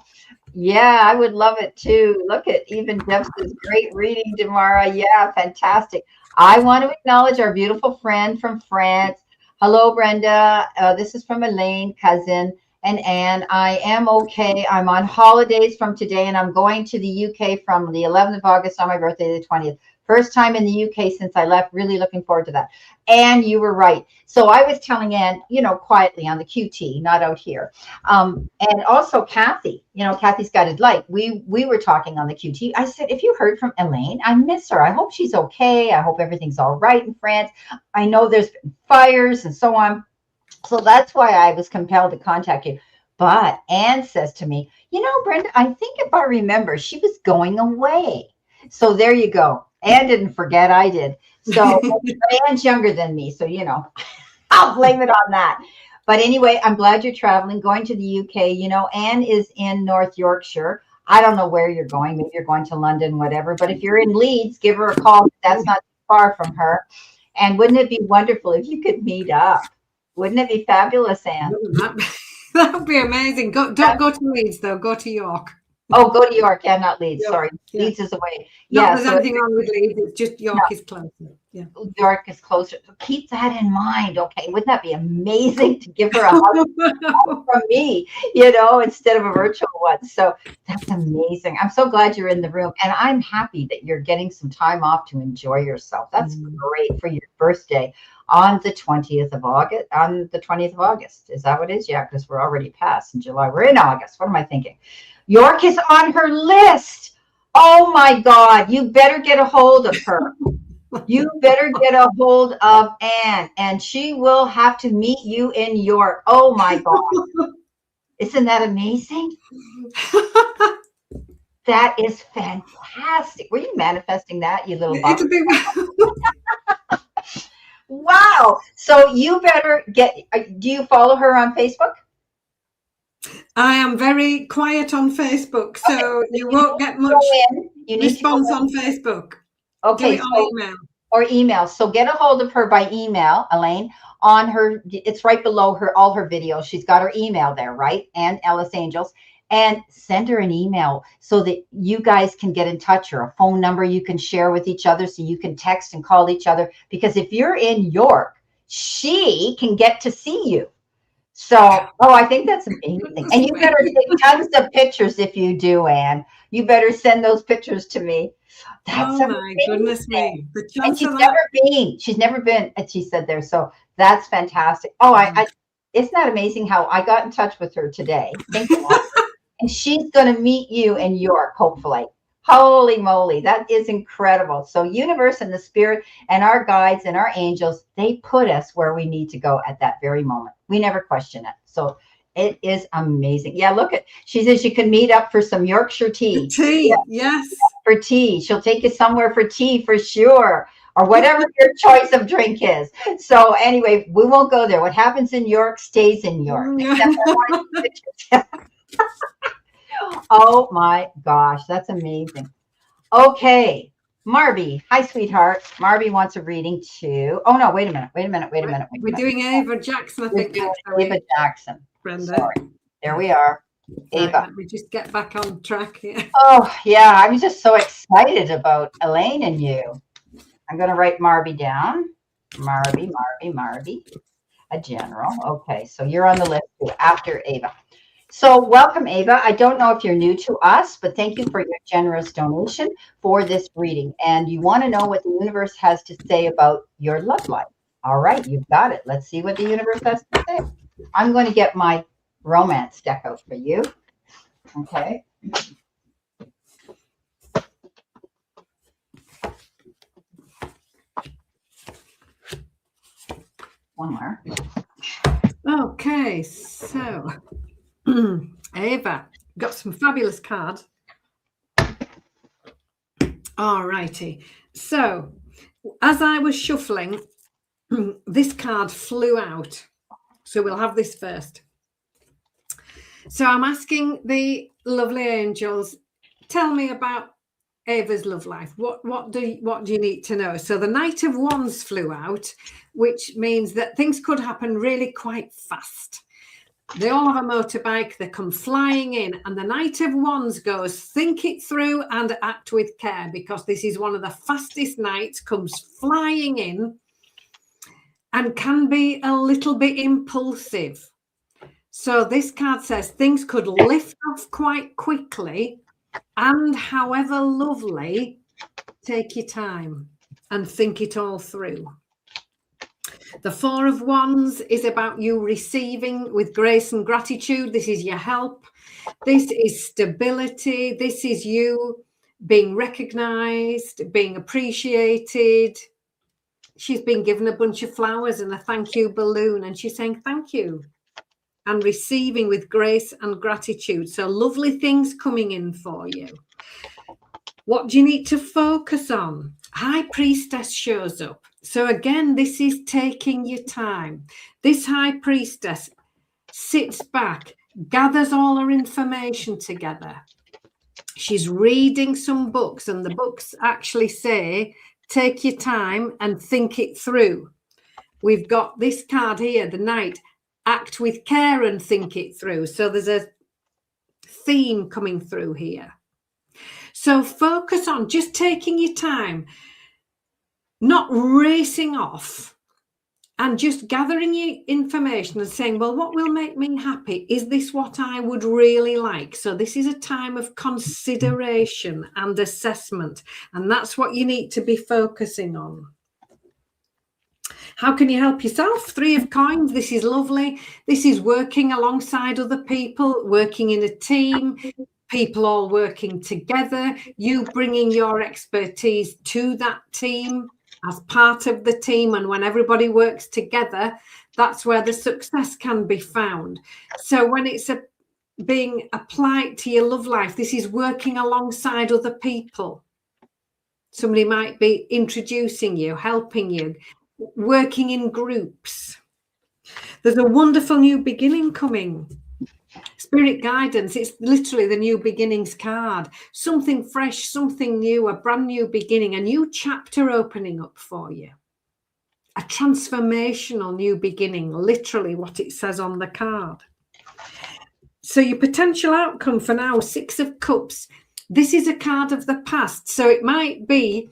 Yeah, I would love it too. Look at even Jeff says, great reading, Damara. Yeah, fantastic. I want to acknowledge our beautiful friend from France. Hello, Brenda. This is from Elaine, cousin, and Anne. I am okay. I'm on holidays from today, and I'm going to the UK from the 11th of August on my birthday, the 20th. First time in the UK since I left. Really looking forward to that. And you were right. So I was telling Anne, quietly on the QT, not out here. And also Kathy, Kathy's Guided Light. We were talking on the QT. I said, if you heard from Elaine, I miss her. I hope she's okay. I hope everything's all right in France. I know there's been fires and so on. So that's why I was compelled to contact you. But Anne says to me, Brenda, I think if I remember, she was going away. So there you go. Anne didn't forget, I did. So Anne's younger than me. So, I'll blame it on that. But anyway, I'm glad you're traveling, going to the UK. Anne is in North Yorkshire. I don't know where you're going. Maybe you're going to London, whatever. But if you're in Leeds, give her a call. That's not too far from her. And wouldn't it be wonderful if you could meet up? Wouldn't it be fabulous, Anne? That would be amazing. Don't go to Leeds, though. Go to York. Oh, go to York. Yeah, not Leeds. Yep. Sorry. Yeah. Leeds is away. Not there's anything wrong with Leeds. It's just York is closer. Yeah. York is closer. So keep that in mind. Okay. Wouldn't that be amazing to give her a hug from me, instead of a virtual one? So that's amazing. I'm so glad you're in the room. And I'm happy that you're getting some time off to enjoy yourself. That's great for your birthday on the 20th of August. Is that what it is? Yeah, because we're already past in July. We're in August. What am I thinking? York is on her list. Oh my God. You better get a hold of her. You better get a hold of Anne, and she will have to meet you in York. Oh my God. Isn't that amazing? That is fantastic. Were you manifesting that, you little bug? Wow. So you better do you follow her on Facebook? I am very quiet on Facebook, so you won't get much response on Facebook. Okay. Email. So get a hold of her by email, Elaine, on her. It's right below all her videos. She's got her email there, right? And Ellis Angels. And send her an email so that you guys can get in touch, or a phone number you can share with each other so you can text and call each other. Because if you're in York, she can get to see you. So, I think that's amazing. And you better take tons of pictures if you do, Anne. You better send those pictures to me. That's my goodness me. And she's never been, and she said there. So that's fantastic. Isn't that amazing how I got in touch with her today? Thank you. And she's going to meet you in York, hopefully. Holy moly, that is incredible. So universe and the spirit and our guides and our angels, they put us where we need to go at that very moment. We never question it. So it is amazing. Yeah, she says you can meet up for some Yorkshire tea. Yes. For tea. She'll take you somewhere for tea for sure, or whatever your choice of drink is. So anyway, we won't go there. What happens in York stays in York. Oh my gosh, that's amazing. Okay, Marby. Hi, sweetheart. Marby wants a reading too. Oh no, wait a minute. We're doing Ava Jackson, I think. Ava Jackson. Brenda. Sorry. There we are. Ava. Let me just get back on track here. Oh yeah, I'm just so excited about Elaine and you. I'm going to write Marby down. Marby. A general. Okay, so you're on the list too, after Ava. So welcome, Ava. I don't know if you're new to us, but thank you for your generous donation for this reading. And you want to know what the universe has to say about your love life. All right, you've got it. Let's see what the universe has to say. I'm going to get my romance deck out for you. Okay. One more. Okay, so Ava, got some fabulous cards. All righty. So as I was shuffling, this card flew out. So we'll have this first. So I'm asking the lovely angels, tell me about Ava's love life. What do you need to know? So the Knight of Wands flew out, which means that things could happen really quite fast. They all have a motorbike, they come flying in, and the Knight of Wands goes, think it through and act with care, because this is one of the fastest knights, comes flying in and can be a little bit impulsive. So this card says things could lift off quite quickly, and however lovely, take your time and think it all through. The Four of Wands is about you receiving with grace and gratitude. This is your help. This is stability. This is you being recognized, being appreciated. She's been given a bunch of flowers and a thank you balloon, and she's saying thank you and receiving with grace and gratitude. So lovely things coming in for you. What do you need to focus on? High Priestess shows up. So again, this is taking your time. This High Priestess sits back, gathers all her information together. She's reading some books, and the books actually say, take your time and think it through. We've got this card here, the Knight, act with care and think it through. So there's a theme coming through here. So focus on just taking your time, not racing off, and just gathering your information and saying, well, what will make me happy? Is this what I would really like? So this is a time of consideration and assessment, and that's what you need to be focusing on. How can you help yourself? Three of Coins. This is lovely. This is working alongside other people, working in a team, people all working together, you bringing your expertise to that team as part of the team. And when everybody works together, that's where the success can be found. So when it's being applied to your love life, this is working alongside other people. Somebody might be introducing you, helping you, working in groups. There's a wonderful new beginning coming. Spirit guidance, it's literally the new beginnings card. Something fresh, something new, a brand new beginning, a new chapter opening up for you. A transformational new beginning, literally what it says on the card. So your potential outcome for now, Six of Cups. This is a card of the past. So it might be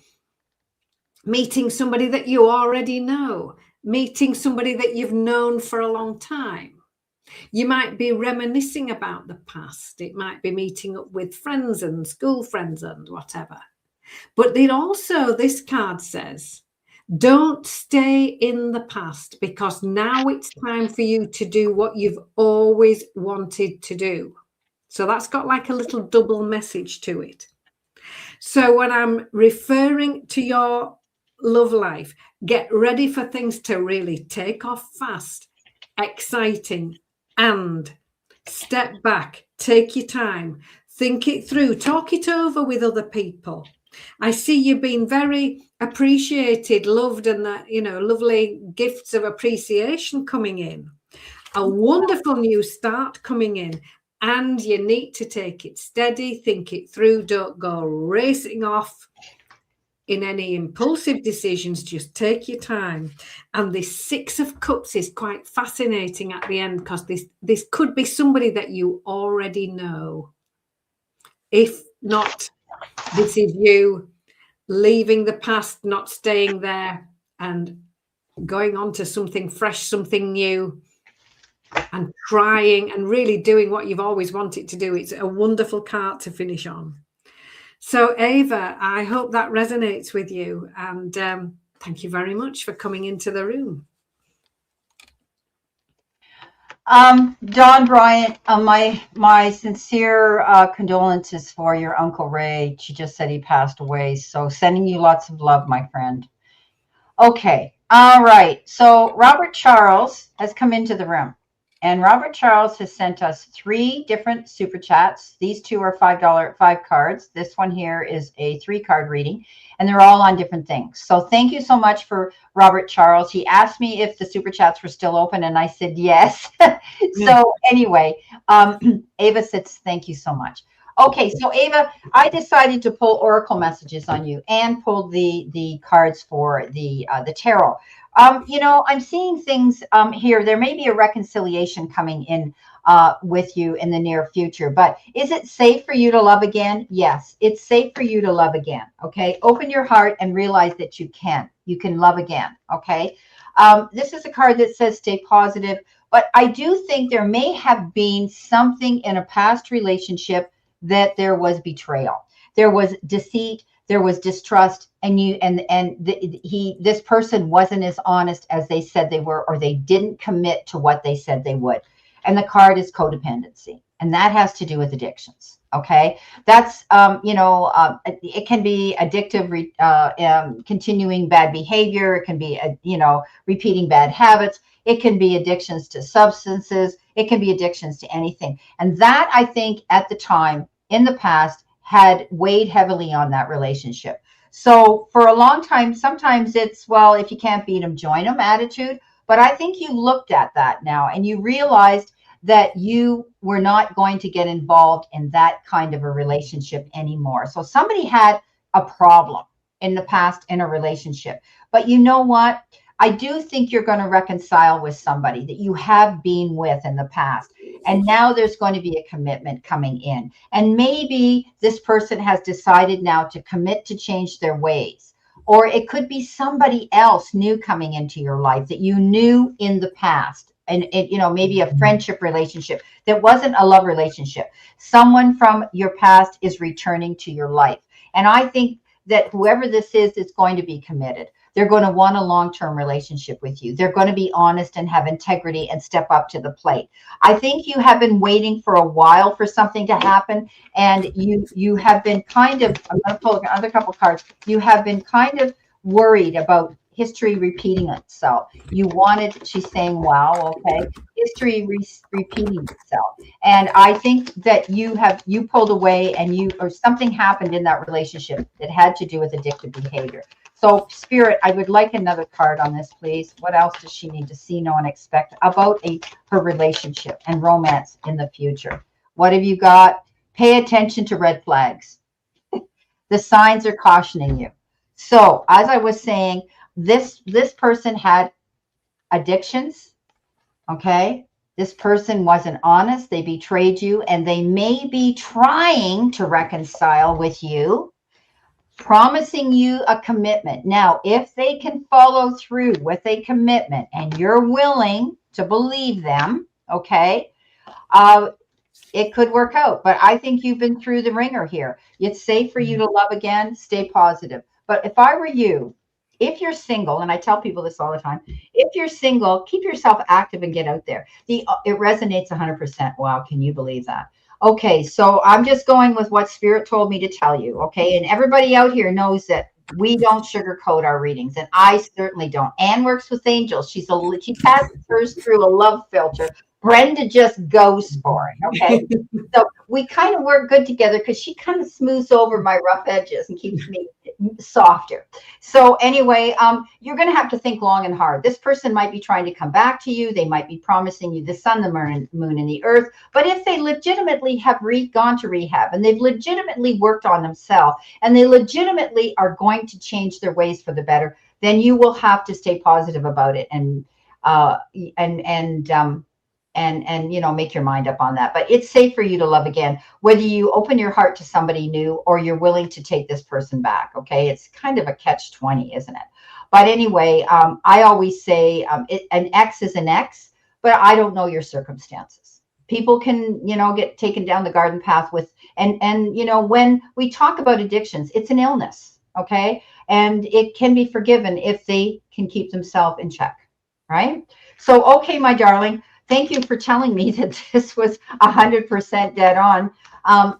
meeting somebody that you already know, meeting somebody that you've known for a long time. You might be reminiscing about the past. It might be meeting up with friends and school friends and whatever. But then also this card says, don't stay in the past, because now it's time for you to do what you've always wanted to do. So that's got like a little double message to it. So when I'm referring to your love life, get ready for things to really take off fast, exciting, and step back, take your time, think it through, talk it over with other people. I see you being very appreciated, loved, and that, you know, lovely gifts of appreciation coming in. A wonderful new start coming in, and you need to take it steady, think it through, don't go racing off in any impulsive decisions, just take your time. And this Six of Cups is quite fascinating at the end, because this could be somebody that you already know. If not, this is you leaving the past, not staying there, and going on to something fresh, something new, and trying and really doing what you've always wanted to do. It's a wonderful card to finish on. So Ava, I hope that resonates with you, and thank you very much for coming into the room. Don Bryant, my sincere condolences for your Uncle Ray. She just said he passed away, so sending you lots of love, my friend. Okay, all right. So Robert Charles has come into the room, And Robert Charles has sent us 3 different super chats. These 2 are $5, 5 cards. This one here is a 3-card reading, and they're all on different things. So thank you so much for Robert Charles. He asked me if the super chats were still open, and I said yes. So anyway, Ava says thank you so much. Okay, so Ava, I decided to pull oracle messages on you and pulled the cards for the tarot. You know, I'm seeing things here. There may be a reconciliation coming in with you in the near future, but is it safe for you to love again? Yes, it's safe for you to love again. Okay, open your heart and realize that you can love again. Okay, this is a card that says stay positive, but I do think there may have been something in a past relationship that there was betrayal, there was deceit, there was distrust, and this person wasn't as honest as they said they were, or they didn't commit to what they said they would. And the card is codependency, and that has to do with addictions. Okay, that's it can be addictive, continuing bad behavior. It can be repeating bad habits. It can be addictions to substances. It can be addictions to anything. And that, I think, at the time in the past had weighed heavily on that relationship. So for a long time, sometimes it's, well, if you can't beat them, join them attitude. But I think you looked at that now and you realized that you were not going to get involved in that kind of a relationship anymore. So somebody had a problem in the past in a relationship. But you know what? I do think you're going to reconcile with somebody that you have been with in the past. And now there's going to be a commitment coming in. And maybe this person has decided now to commit to change their ways. Or it could be somebody else new coming into your life that you knew in the past. And maybe a friendship relationship that wasn't a love relationship. Someone from your past is returning to your life. And I think that whoever this is going to be committed. They're going to want a long-term relationship with you. They're going to be honest and have integrity and step up to the plate. I think you have been waiting for a while for something to happen, and you have been kind of, I'm going to pull another couple cards. You have been kind of worried about history repeating itself. You wanted, she's saying, wow, okay, history repeating itself. And I think that you pulled away or something happened in that relationship that had to do with addictive behavior. So Spirit, I would like another card on this, please. What else does she need to see, know, and expect about her relationship and romance in the future? What have you got? Pay attention to red flags. The signs are cautioning you. So as I was saying, this person had addictions, okay? This person wasn't honest. They betrayed you, and they may be trying to reconcile with you, promising you a commitment. Now, if they can follow through with a commitment and you're willing to believe them, okay, it could work out. But I think you've been through the ringer here. It's safe for you to love again. Stay positive. But if I were you, if you're single, and I tell people this all the time, if you're single, keep yourself active and get out there. It resonates 100%. Wow, can you believe that? Okay, so I'm just going with what Spirit told me to tell you, okay? And everybody out here knows that we don't sugarcoat our readings, and I certainly don't. Anne works with angels. She passes hers through a love filter. Brenda just goes for it, okay? So we kind of work good together because she kind of smooths over my rough edges and keeps me softer. So anyway, you're going to have to think long and hard. This person might be trying to come back to you. They might be promising you the sun, the moon, and the earth. But if they legitimately have gone to rehab and they've legitimately worked on themselves and they legitimately are going to change their ways for the better, then you will have to stay positive about it and make your mind up on that. But it's safe for you to love again, whether you open your heart to somebody new or you're willing to take this person back. Okay, it's kind of a catch-20, isn't it? But anyway, I always say an ex is an ex, but I don't know your circumstances. People can, get taken down the garden path with, and when we talk about addictions, it's an illness, okay? And it can be forgiven if they can keep themselves in check, right? So, okay, my darling, thank you for telling me that this was 100% dead on.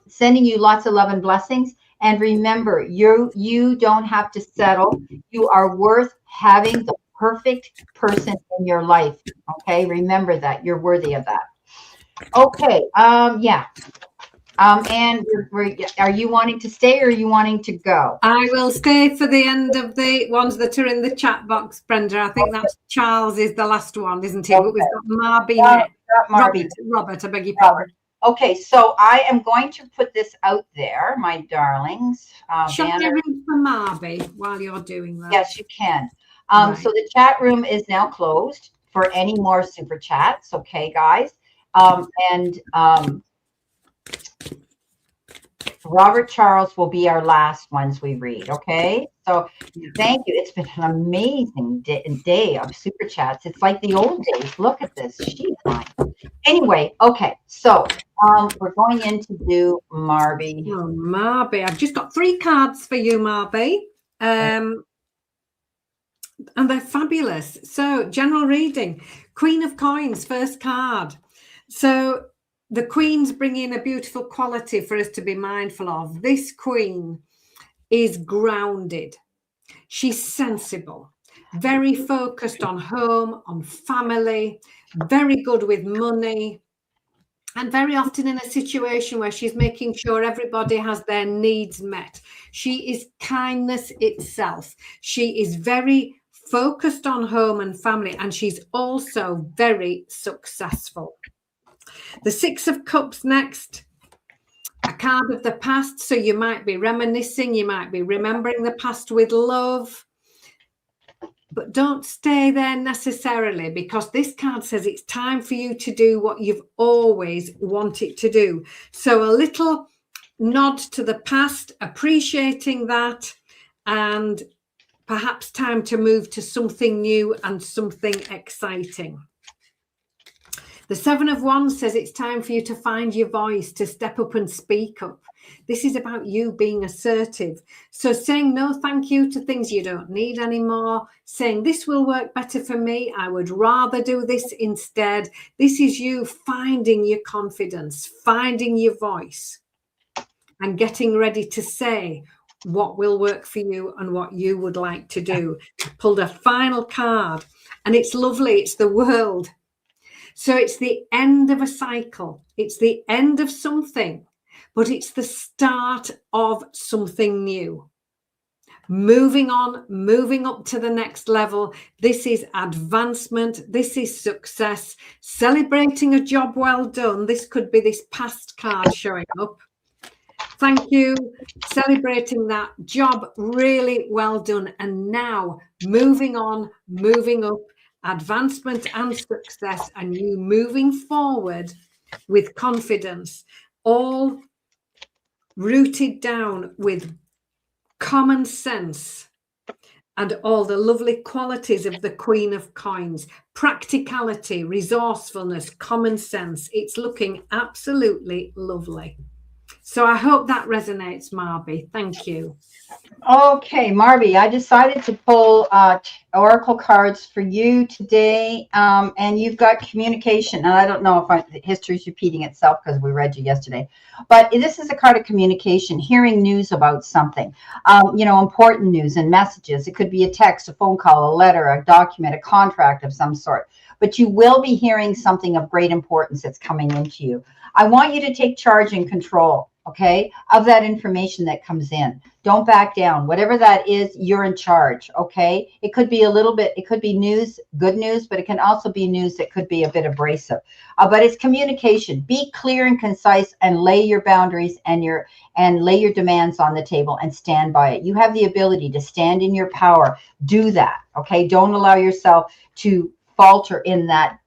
Sending you lots of love and blessings. And remember, you don't have to settle. You are worth having the perfect person in your life. Okay, remember that you're worthy of that. Okay, yeah. And are you wanting to stay or are you wanting to go? I will stay for the end of the ones that are in the chat box, Brenda. I think that's Charles is the last one, isn't he? But we've got Marby next. Robert, I beg your pardon. Okay, so I am going to put this out there, my darlings. Shall I read for Marby while you're doing that? Yes, you can. Right. So the chat room is now closed for any more super chats. Okay, guys. Robert Charles will be our last ones we read. Okay, so thank you. It's been an amazing day of super chats. It's like the old days. Look at this. She's fine. Anyway, okay, so we're going in to do Marby. Oh, Marby, I've just got 3 cards for you, Marby. And they're fabulous. So, general reading, Queen of Coins, first card. So, the Queen's bringing a beautiful quality for us to be mindful of. This Queen is grounded. She's sensible, very focused on home, on family, very good with money, and very often in a situation where she's making sure everybody has their needs met. She is kindness itself. She is very focused on home and family, and she's also very successful. The 6 of Cups next, a card of the past. So you might be reminiscing, you might be remembering the past with love, but don't stay there necessarily, because this card says it's time for you to do what you've always wanted to do. So a little nod to the past, appreciating that, and perhaps time to move to something new and something exciting. The 7 of Wands says it's time for you to find your voice, to step up and speak up. This is about you being assertive. So saying no thank you to things you don't need anymore, saying this will work better for me, I would rather do this instead. This is you finding your confidence, finding your voice, and getting ready to say what will work for you and what you would like to do. I pulled a final card, and it's lovely. It's the World. So it's the end of a cycle. It's the end of something, but it's the start of something new. Moving on, moving up to the next level. This is advancement. This is success. Celebrating a job well done. This could be this past card showing up. Thank you. Celebrating that job really well done. And now moving on, moving up. Advancement and success, and you moving forward with confidence, all rooted down with common sense and all the lovely qualities of the Queen of Coins: practicality, resourcefulness, common sense. It's looking absolutely lovely. So I hope that resonates, Marby. Thank you. Okay, Marby, I decided to pull oracle cards for you today, and you've got communication. And I don't know if history is repeating itself because we read you yesterday, but this is a card of communication, hearing news about something, important news and messages. It could be a text, a phone call, a letter, a document, a contract of some sort. But you will be hearing something of great importance that's coming into you. I want you to take charge and control, okay, of that information that comes in. Don't back down. Whatever that is, you're in charge, okay? It could be it could be news, good news, but it can also be news that could be a bit abrasive. But it's communication. Be clear and concise, and lay your boundaries and lay your demands on the table and stand by it. You have the ability to stand in your power. Do that, okay? Don't allow yourself to falter in that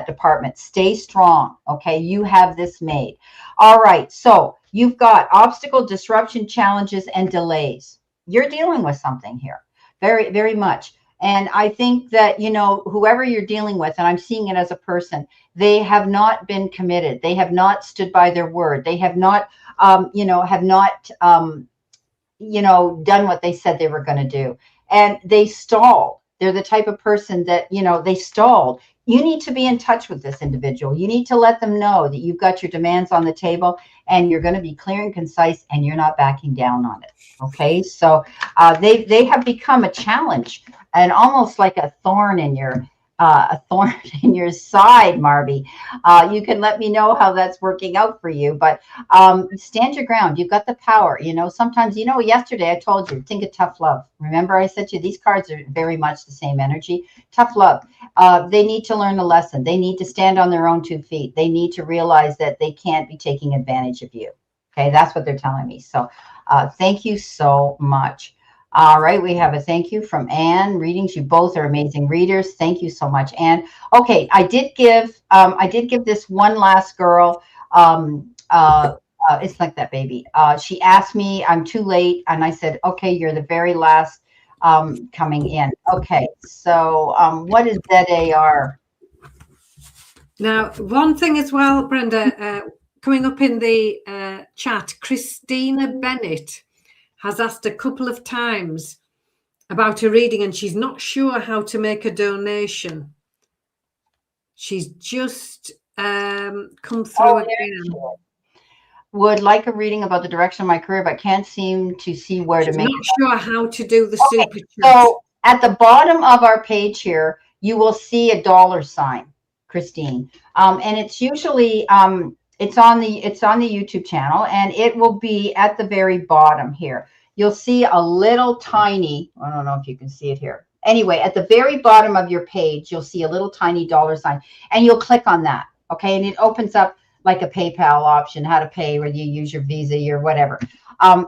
department. Stay strong, okay? You have this made. All right, so you've got obstacle, disruption, challenges, and delays. You're dealing with something here, very, very much. And I think that, whoever you're dealing with, and I'm seeing it as a person, they have not been committed. They have not stood by their word. They have not, done what they said they were going to do. And they stalled. They're the type of person that, they stalled. You need to be in touch with this individual. You need to let them know that you've got your demands on the table and you're going to be clear and concise and you're not backing down on it. Okay. So they have become a challenge and almost like a thorn in your side, Marby. You can let me know how that's working out for you, but stand your ground. You've got the power. Sometimes, yesterday I told you, think of tough love. Remember I said to you, these cards are very much the same energy. Tough love. They need to learn a lesson. They need to stand on their own 2 feet. They need to realize that they can't be taking advantage of you. Okay, that's what they're telling me. So thank you so much. All right, we have a thank you from Anne. Readings, you both are amazing readers. Thank you so much, Anne. Okay, I did give this one last girl. It's like that baby. She asked me, I'm too late, and I said, okay, you're the very last coming in. Okay, so what is ZAR? Now, one thing as well, Brenda, coming up in the chat, Christina Bennett has asked a couple of times about a reading and she's not sure how to make a donation. She's just come through again. Would like a reading about the direction of my career, but can't seem to see where to make it. Not sure how to do the super chat. So at the bottom of our page here, you will see a $, Christine. And it's usually it's on the YouTube channel, and it will be at the very bottom here. You'll see a little tiny, I don't know if you can see it here. Anyway, at the very bottom of your page, you'll see a little tiny $, and you'll click on that. Okay. And it opens up like a PayPal option, how to pay, whether you use your Visa or whatever.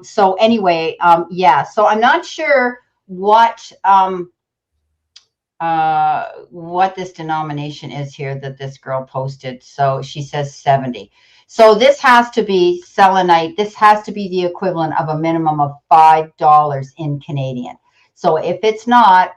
So anyway, yeah. So I'm not sure what this denomination is here that this girl posted. So she says 70. So this has to be selenite. This has to be the equivalent of a minimum of $5 in Canadian. So if it's not,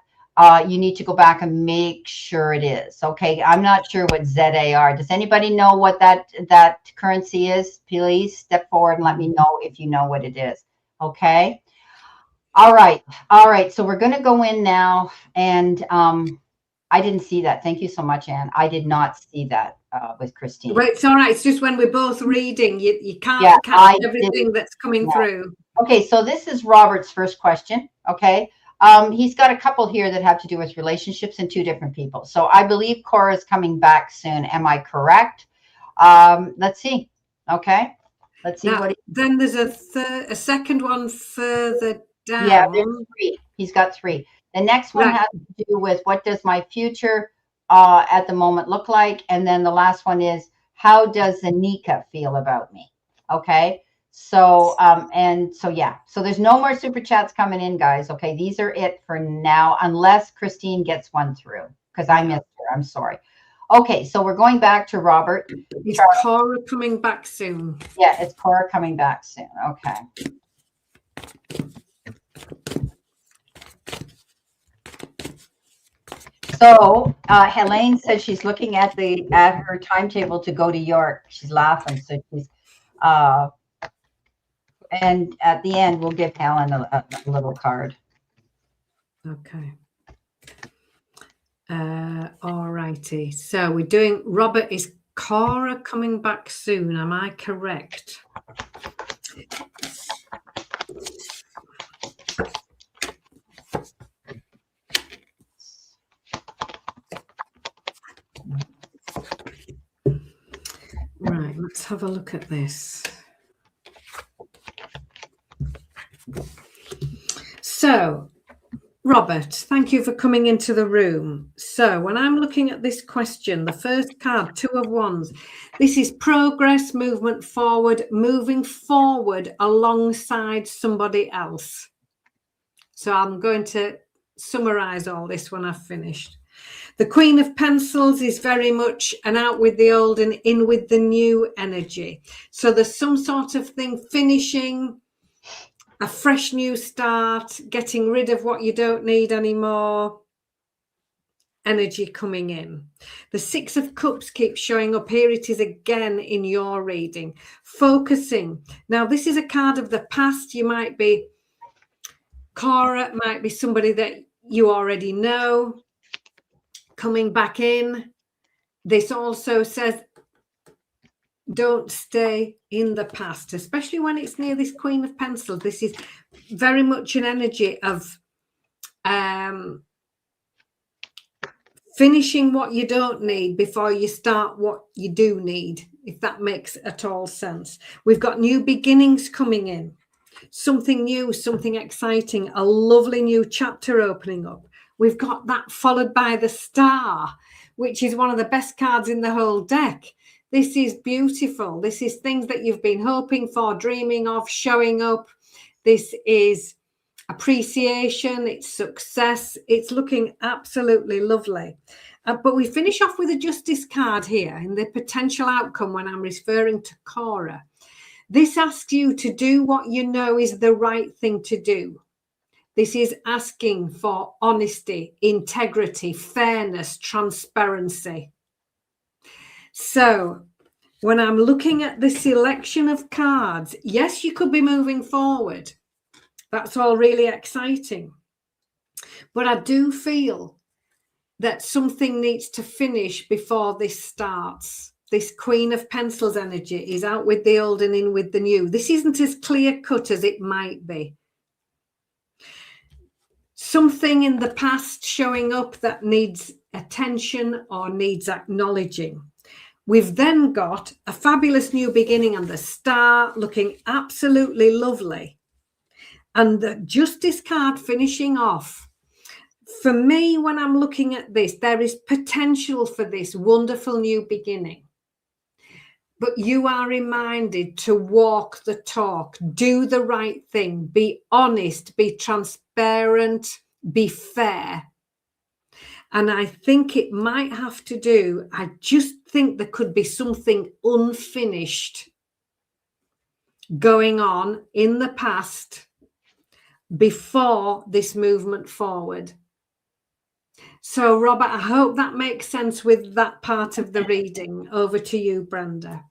you need to go back and make sure it is. Okay, I'm not sure what ZAR. Does anybody know what that currency is? Please step forward and let me know if you know what it is. Okay. All right. So we're going to go in now, and I didn't see that. Thank you so much, Anne. I did not see that with Christine. Well, it's all right. It's just when we're both reading, you can't catch everything that's coming through. Okay, so this is Robert's first question. Okay. He's got a couple here that have to do with relationships and 2 different people. So I believe Cora is coming back soon. Am I correct? Let's see. Okay. Let's see now, then there's a second one further down. Yeah, there's 3. He's got 3. The next one has to do with what does my future at the moment look like? And then the last one is, how does Anika feel about me? Okay. So, yeah, so there's no more super chats coming in, guys. Okay. These are it for now, unless Christine gets one through, because I missed her. I'm sorry. Okay. So we're going back to Robert. Is Cora coming back soon? Yeah, it's Cora coming back soon. Okay. So Helene says she's looking at her timetable to go to York. She's laughing. So she's and at the end, we'll give Helen a little card. Okay. All righty. So we're doing, Robert, is Cora coming back soon? Am I correct? Right, let's have a look at this. So, Robert, thank you for coming into the room. So when I'm looking at this question, the first card, 2 of Wands, this is progress, movement forward, moving forward alongside somebody else. So I'm going to summarize all this when I've finished. The Queen of Pentacles is very much an out with the old and in with the new energy. So there's some sort of thing finishing, a fresh new start, getting rid of what you don't need anymore, energy coming in. The 6 of Cups keeps showing up. Here it is again in your reading. Focusing. Now, this is a card of the past. You might be, Cora might be somebody that you already know. Coming back in, this also says, don't stay in the past, especially when it's near this Queen of Pentacles. This is very much an energy of finishing what you don't need before you start what you do need, if that makes at all sense. We've got new beginnings coming in, something new, something exciting, a lovely new chapter opening up. We've got that followed by the Star, which is one of the best cards in the whole deck. This is beautiful. This is things that you've been hoping for, dreaming of, showing up. This is appreciation, it's success. It's looking absolutely lovely. But we finish off with a Justice card here in the potential outcome when I'm referring to Cora. This asks you to do what you know is the right thing to do. This is asking for honesty, integrity, fairness, transparency. So when I'm looking at the selection of cards, yes, you could be moving forward. That's all really exciting. But I do feel that something needs to finish before this starts. This Queen of Pentacles energy is out with the old and in with the new. This isn't as clear cut as it might be. Something in the past showing up that needs attention or needs acknowledging. We've then got a fabulous new beginning and the Star looking absolutely lovely. And the Justice card finishing off. For me, when I'm looking at this, there is potential for this wonderful new beginning. But you are reminded to walk the talk, do the right thing, be honest, be transparent, be fair. And I think it might have to do, I just think there could be something unfinished going on in the past before this movement forward. So, Robert, I hope that makes sense with that part of the reading. Over to you, Brenda.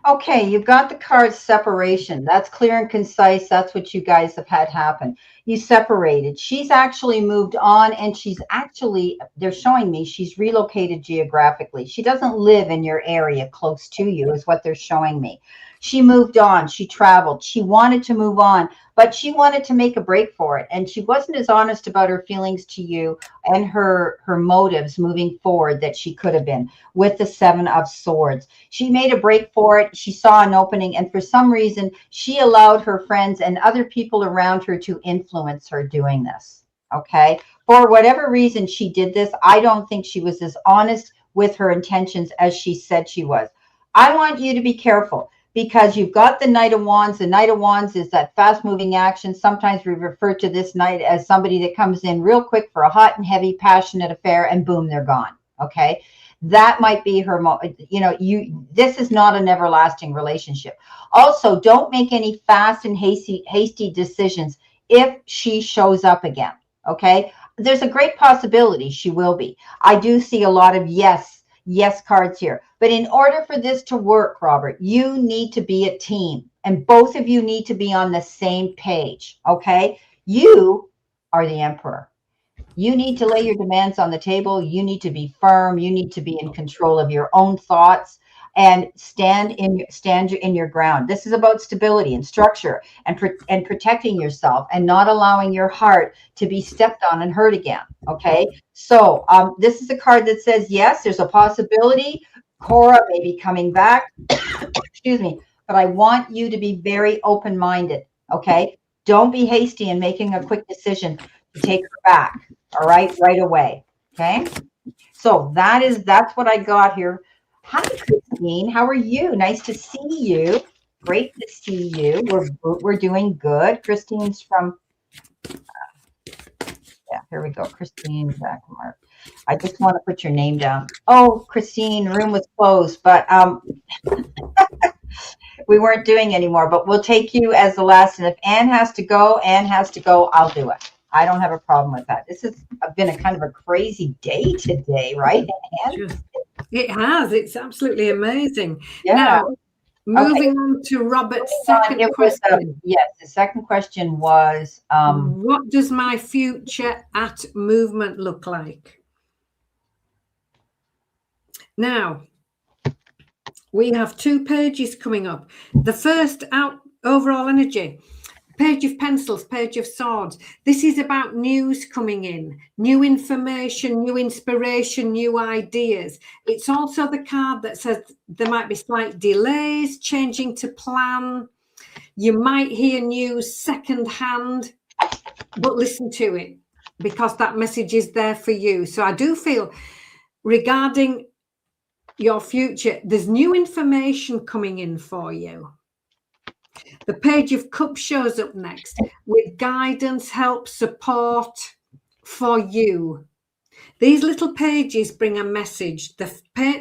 Okay, you've got the card separation. That's clear and concise. That's what you guys have had happen. You separated. She's actually moved on, and she's actually, they're showing me, she's relocated geographically. She doesn't live in your area close to you is what they're showing me. She moved on. She traveled. She wanted to move on, but she wanted to make a break for it. And she wasn't as honest about her feelings to you and her motives moving forward that she could have been with the Seven of Swords. She made a break for it. She saw an opening, and for some reason, she allowed her friends and other people around her to influence her doing this. Okay. For whatever reason she did this, I don't think she was as honest with her intentions as she said she was. I want you to be careful, because you've got the Knight of Wands. The Knight of Wands is that fast-moving action. Sometimes we refer to this knight as somebody that comes in real quick for a hot and heavy, passionate affair, and boom, they're gone. Okay, that might be her. This is not an everlasting relationship. Also, don't make any fast and hasty decisions if she shows up again. Okay, there's a great possibility she will be. I do see a lot of yes cards here. But in order for this to work, Robert, you need to be a team, and both of you need to be on the same page. Okay, you are the Emperor. You need to lay your demands on the table. You need to be firm. You need to be in control of your own thoughts and stand in your ground. This is about stability and structure and protecting yourself and not allowing your heart to be stepped on and hurt again. Okay, so this is a card that says yes, there's a possibility Cora may be coming back. Excuse me, but I want you to be very open-minded. Okay, don't be hasty in making a quick decision to take her back. All right away. Okay, so that's what I got here. Hi, Christine. How are you? Nice to see you. Great to see you. We're doing good. Christine's from, yeah, here we go. Christine Zachmar. I just want to put your name down. Oh, Christine, room was closed, but we weren't doing anymore. But we'll take you as the last. And if Anne has to go, I'll do it. I don't have a problem with that. This has been a kind of a crazy day today, right, Anne? It has. It's absolutely amazing. Yeah. Now, Moving on to Robert's second It was, question. yes, the second question was, what does my future at movement look like? Now, we have 2 pages coming up. The first out overall energy, page of pencils, page of swords. This is about news coming in, new information, new inspiration, new ideas. It's also the card that says there might be slight delays, changing to plan. You might hear news secondhand, but listen to it because that message is there for you. So I do feel regarding your future, there's new information coming in for you. The page of cups shows up next with guidance, help, support for you. These little pages bring a message. The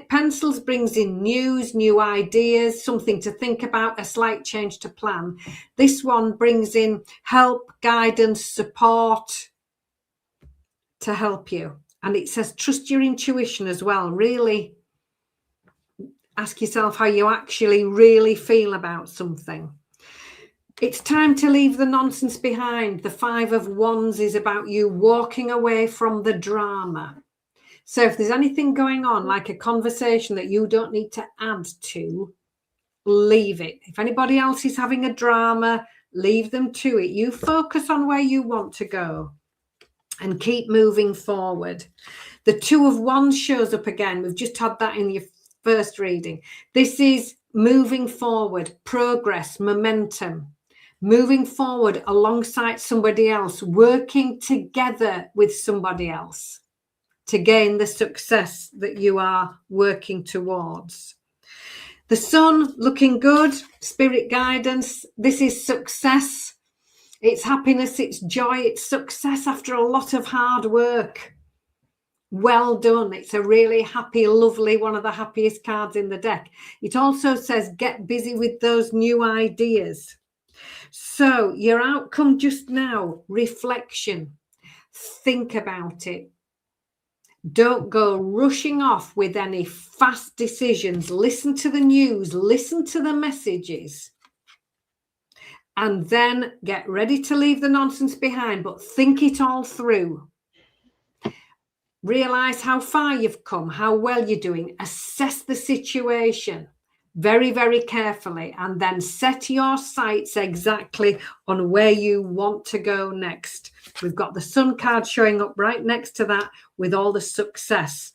pencils brings in news, new ideas, something to think about, a slight change to plan. This one brings in help, guidance, support to help you. And it says trust your intuition as well. Really ask yourself how you actually really feel about something. It's time to leave the nonsense behind. The 5 of Wands is about you walking away from the drama. So if there's anything going on, like a conversation that you don't need to add to, leave it. If anybody else is having a drama, leave them to it. You focus on where you want to go and keep moving forward. The 2 of Wands shows up again. We've just had that in your first reading. This is moving forward, progress, momentum. Moving forward alongside somebody else, working together with somebody else to gain the success that you are working towards. The Sun looking good, spirit guidance. This is success. It's happiness, it's joy, it's success after a lot of hard work. Well done. It's a really happy, lovely, one of the happiest cards in the deck. It also says get busy with those new ideas. So your outcome just now, reflection, think about it. Don't go rushing off with any fast decisions. Listen to the news, listen to the messages, and then get ready to leave the nonsense behind, but think it all through. Realize how far you've come, how well you're doing, assess the situation very, very carefully, and then set your sights exactly on where you want to go next. We've got the Sun card showing up right next to that with all the success.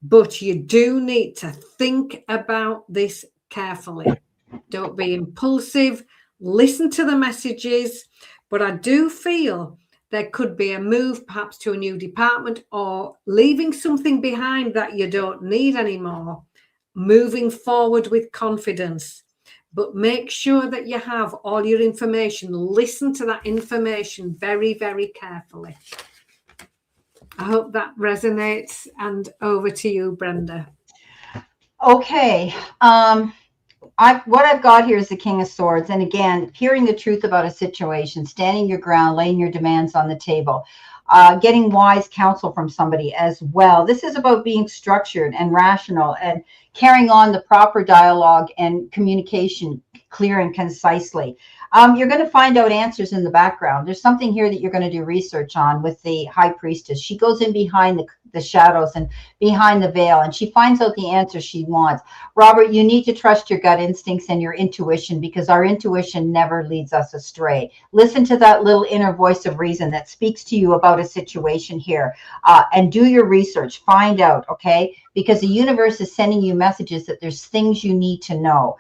But you do need to think about this carefully. Don't be impulsive. Listen to the messages. But I do feel there could be a move perhaps to a new department or leaving something behind that you don't need anymore. Moving forward with confidence, but make sure that you have all your information. Listen to that information very, very carefully. I hope that resonates, and over to you, Brenda. Okay. What I've got here is the King of Swords. And again, hearing the truth about a situation, standing your ground, laying your demands on the table. Getting wise counsel from somebody as well. This is about being structured and rational and carrying on the proper dialogue and communication clear and concisely. You're going to find out answers in the background. There's something here that you're going to do research on with the High Priestess. She goes in behind the shadows and behind the veil, and she finds out the answer she wants. Robert, you need to trust your gut instincts and your intuition, because our intuition never leads us astray. Listen to that little inner voice of reason that speaks to you about a situation here, and do your research. Find out, okay? Because the universe is sending you messages that there's things you need to know.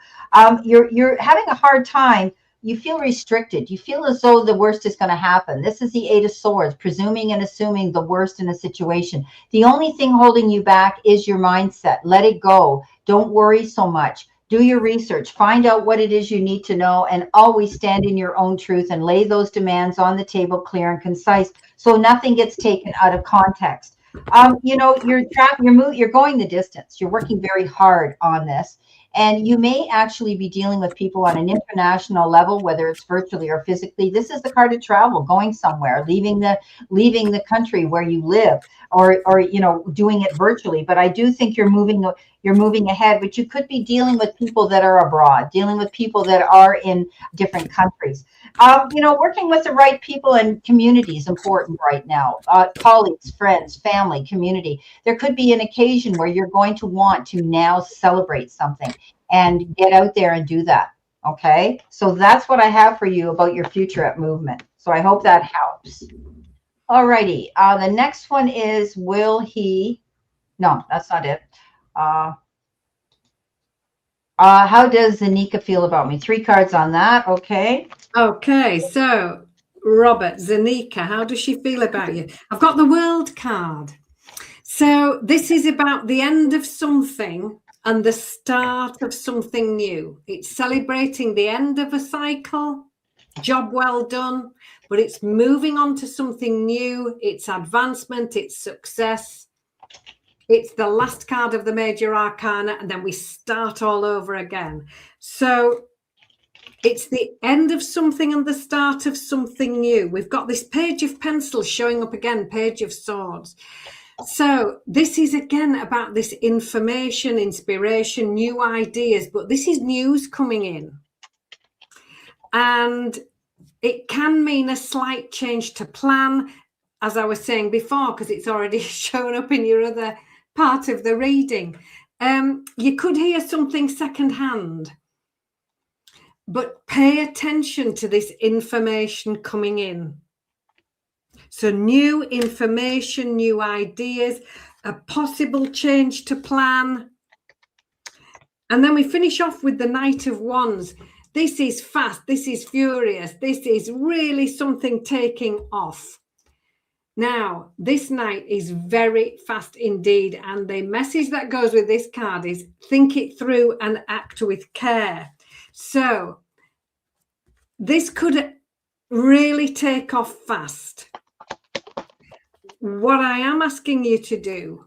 You're having a hard time. You feel restricted. You feel as though the worst is going to happen. This is the 8 of Swords, presuming and assuming the worst in a situation. The only thing holding you back is your mindset. Let it go. Don't worry so much. Do your research. Find out what it is you need to know, and always stand in your own truth and lay those demands on the table clear and concise, so nothing gets taken out of context. You know, you're going the distance. You're working very hard on this. And you may actually be dealing with people on an international level, whether it's virtually or physically. This is the card of travel, going somewhere, leaving the country where you live, or you know, doing it virtually. But I do think you're moving ahead. But you could be dealing with people that are abroad, dealing with people that are in different countries. You know, working with the right people and community is important right now. Colleagues, friends, family, community. There could be an occasion where you're going to want to now celebrate something and get out there and do that. Okay, so that's what I have for you about your future at Movement. So I hope that helps. All righty. The next one is, will he? No, that's not it. How does Zanika feel about me? 3 cards on that. Okay. Okay, so Robert, Zanika, how does she feel about you? I've got the World card. So this is about the end of something and the start of something new. It's celebrating the end of a cycle, job well done, but it's moving on to something new. It's advancement, it's success. It's the last card of the major arcana, and then we start all over again. So it's the end of something and the start of something new. We've got this Page of Pencils showing up again, Page of Swords. So this is again about this information, inspiration, new ideas, but this is news coming in. And it can mean a slight change to plan, as I was saying before, because it's already shown up in your other part of the reading. You could hear something secondhand, but pay attention to this information coming in. So new information, new ideas, a possible change to plan. And then we finish off with the Knight of Wands. This is fast, this is furious, this is really something taking off. Now, this knight is very fast indeed, and the message that goes with this card is think it through and act with care. So this could really take off fast. What I am asking you to do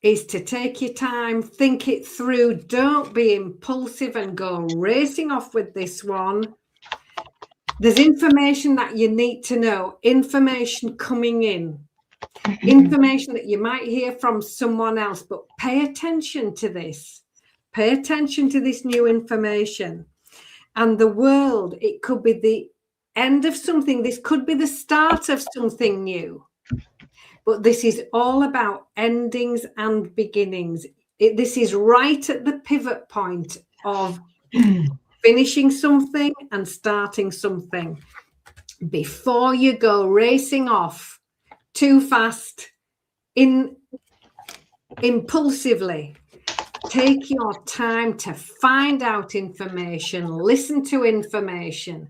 is to take your time, think it through. Don't be impulsive and go racing off with this one. There's information that you need to know, information coming in, information that you might hear from someone else, but pay attention to this. Pay attention to this new information. And the world, it could be the end of something. This could be the start of something new. But this is all about endings and beginnings. This is right at the pivot point of finishing something and starting something. Before you go racing off too fast, impulsively, take your time to find out information, listen to information.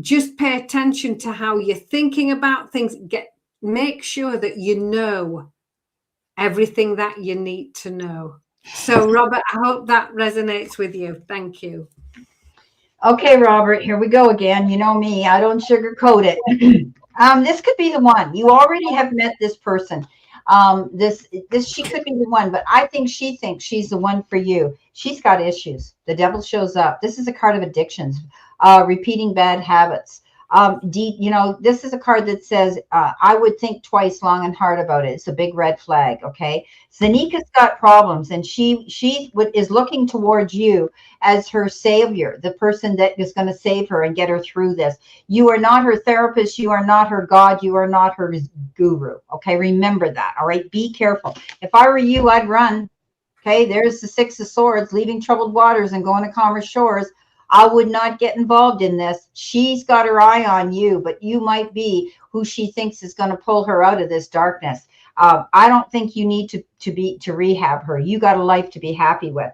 Just pay attention to how you're thinking about things. Make sure that you know everything that you need to know. So, Robert, I hope that resonates with you. Thank you. Okay, Robert, here we go again. You know me, I don't sugarcoat it. This could be the one. You already have met this person. This she could be the one, but I think she thinks she's the one for you. She's got issues. The devil shows up. This is a card of addictions, repeating bad habits. You know, this is a card that says, I would think twice, long and hard about it. It's a big red flag. Okay. Zanika's got problems, and she is looking towards you as her savior, the person that is going to save her and get her through this. You are not her therapist. You are not her God. You are not her guru. Okay. Remember that. All right. Be careful. If I were you, I'd run. Okay. There's the 6 of Swords, leaving troubled waters and going to calmer shores. I would not get involved in this. She's got her eye on you, but you might be who she thinks is going to pull her out of this darkness. I don't think you need to rehab her. You got a life to be happy with.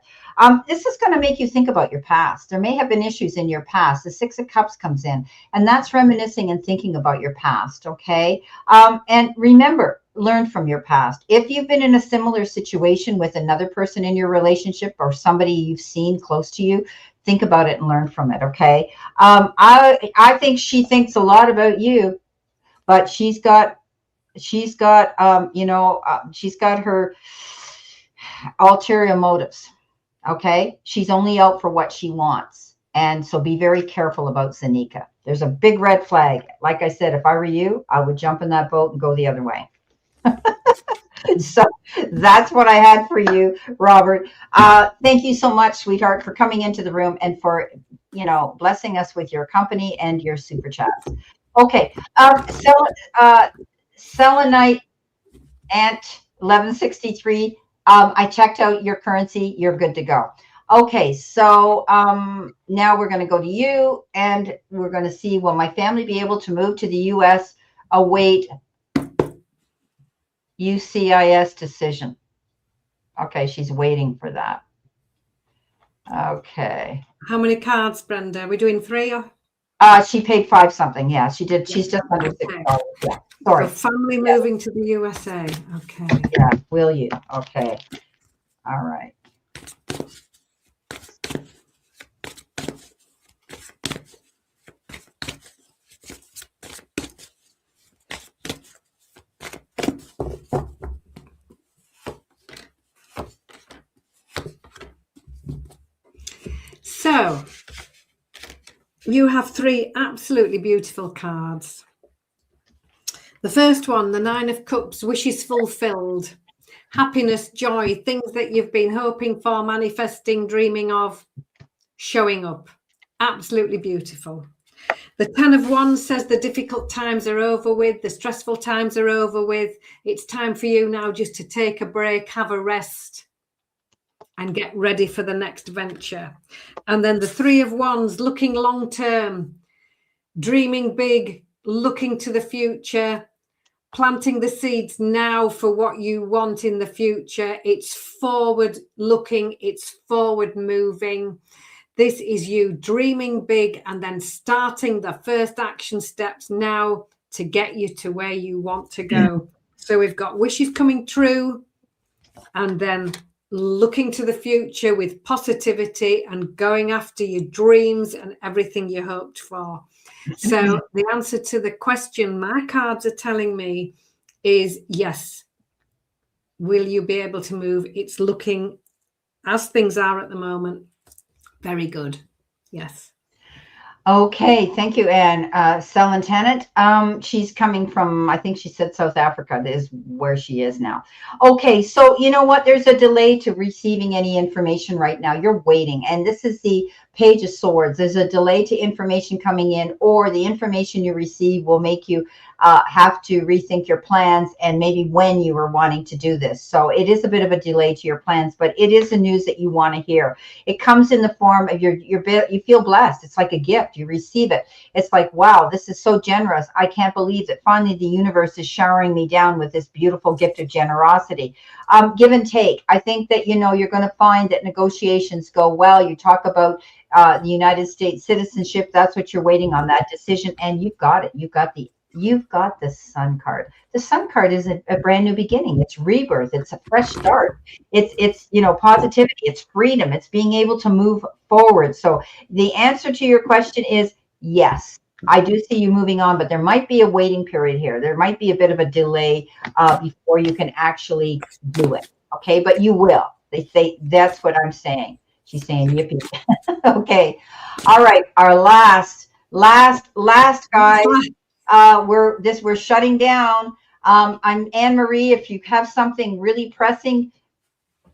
This is going to make you think about your past. There may have been issues in your past. The 6 of Cups comes in, and that's reminiscing and thinking about your past. Okay. And remember, learn from your past. If you've been in a similar situation with another person in your relationship or somebody you've seen close to you, think about it and learn from it. Okay. I think she thinks a lot about you, but she's got she's got her ulterior motives. Okay. She's only out for what she wants. And so be very careful about Zanika. There's a big red flag. Like I said, if I were you, I would jump in that boat and go the other way. So that's what I had for you, Robert. Thank you so much, sweetheart, for coming into the room and for, blessing us with your company and your super chats. Okay. Selenite Ant 1163. I checked out your currency. You're good to go. Okay, so now we're going to go to you, and we're going to see, will my family be able to move to the U.S.? Await UCIS decision. Okay, she's waiting for that. Okay. How many cards, Brenda? Are we doing 3 or? She paid 5 something. Yeah, she did. She's just under $6. Yeah. Sorry. So family moving to the USA. Okay. Yeah. Will you? Okay. All right. So you have 3 absolutely beautiful cards. The first one, the 9 of Cups, wishes fulfilled, happiness, joy, things that you've been hoping for, manifesting, dreaming of, showing up. Absolutely beautiful. The 10 of Wands says the difficult times are over with, the stressful times are over with. It's time for you now just to take a break, have a rest, and get ready for the next venture. And then the 3 of Wands, looking long term, dreaming big, looking to the future, planting the seeds now for what you want in the future. It's forward looking, it's forward moving. This is you dreaming big and then starting the first action steps now to get you to where you want to go. So we've got wishes coming true, and then looking to the future with positivity and going after your dreams and everything you hoped for. So the answer to the question my cards are telling me is yes. Will you be able to move? It's looking, as things are at the moment, very good. Yes. Okay, thank you, Anne. Selin Tennant, she's coming from, I think she said South Africa is where she is now. Okay, so you know what? There's a delay to receiving any information right now. You're waiting, and this is the Page of Swords. There's a delay to information coming in, or the information you receive will make you have to rethink your plans and maybe when you were wanting to do this. So it is a bit of a delay to your plans, but it is the news that you want to hear. It comes in the form of you feel blessed. It's like a gift. You receive it. It's like, wow, this is so generous. I can't believe that finally the universe is showering me down with this beautiful gift of generosity. Give and take. I think that, you're going to find that negotiations go well. You talk about the United States citizenship. That's what you're waiting on, that decision. And you've got it. You've got the Sun card. The Sun card is a brand new beginning. It's rebirth. It's a fresh start. It's positivity. It's freedom. It's being able to move forward. So the answer to your question is yes. I do see you moving on, but there might be a waiting period here. There might be a bit of a delay before you can actually do it. Okay, but you will. They say that's what I'm saying. She's saying yippee. Okay. All right. Our last guy. We're shutting down. I'm Anne Marie. If you have something really pressing,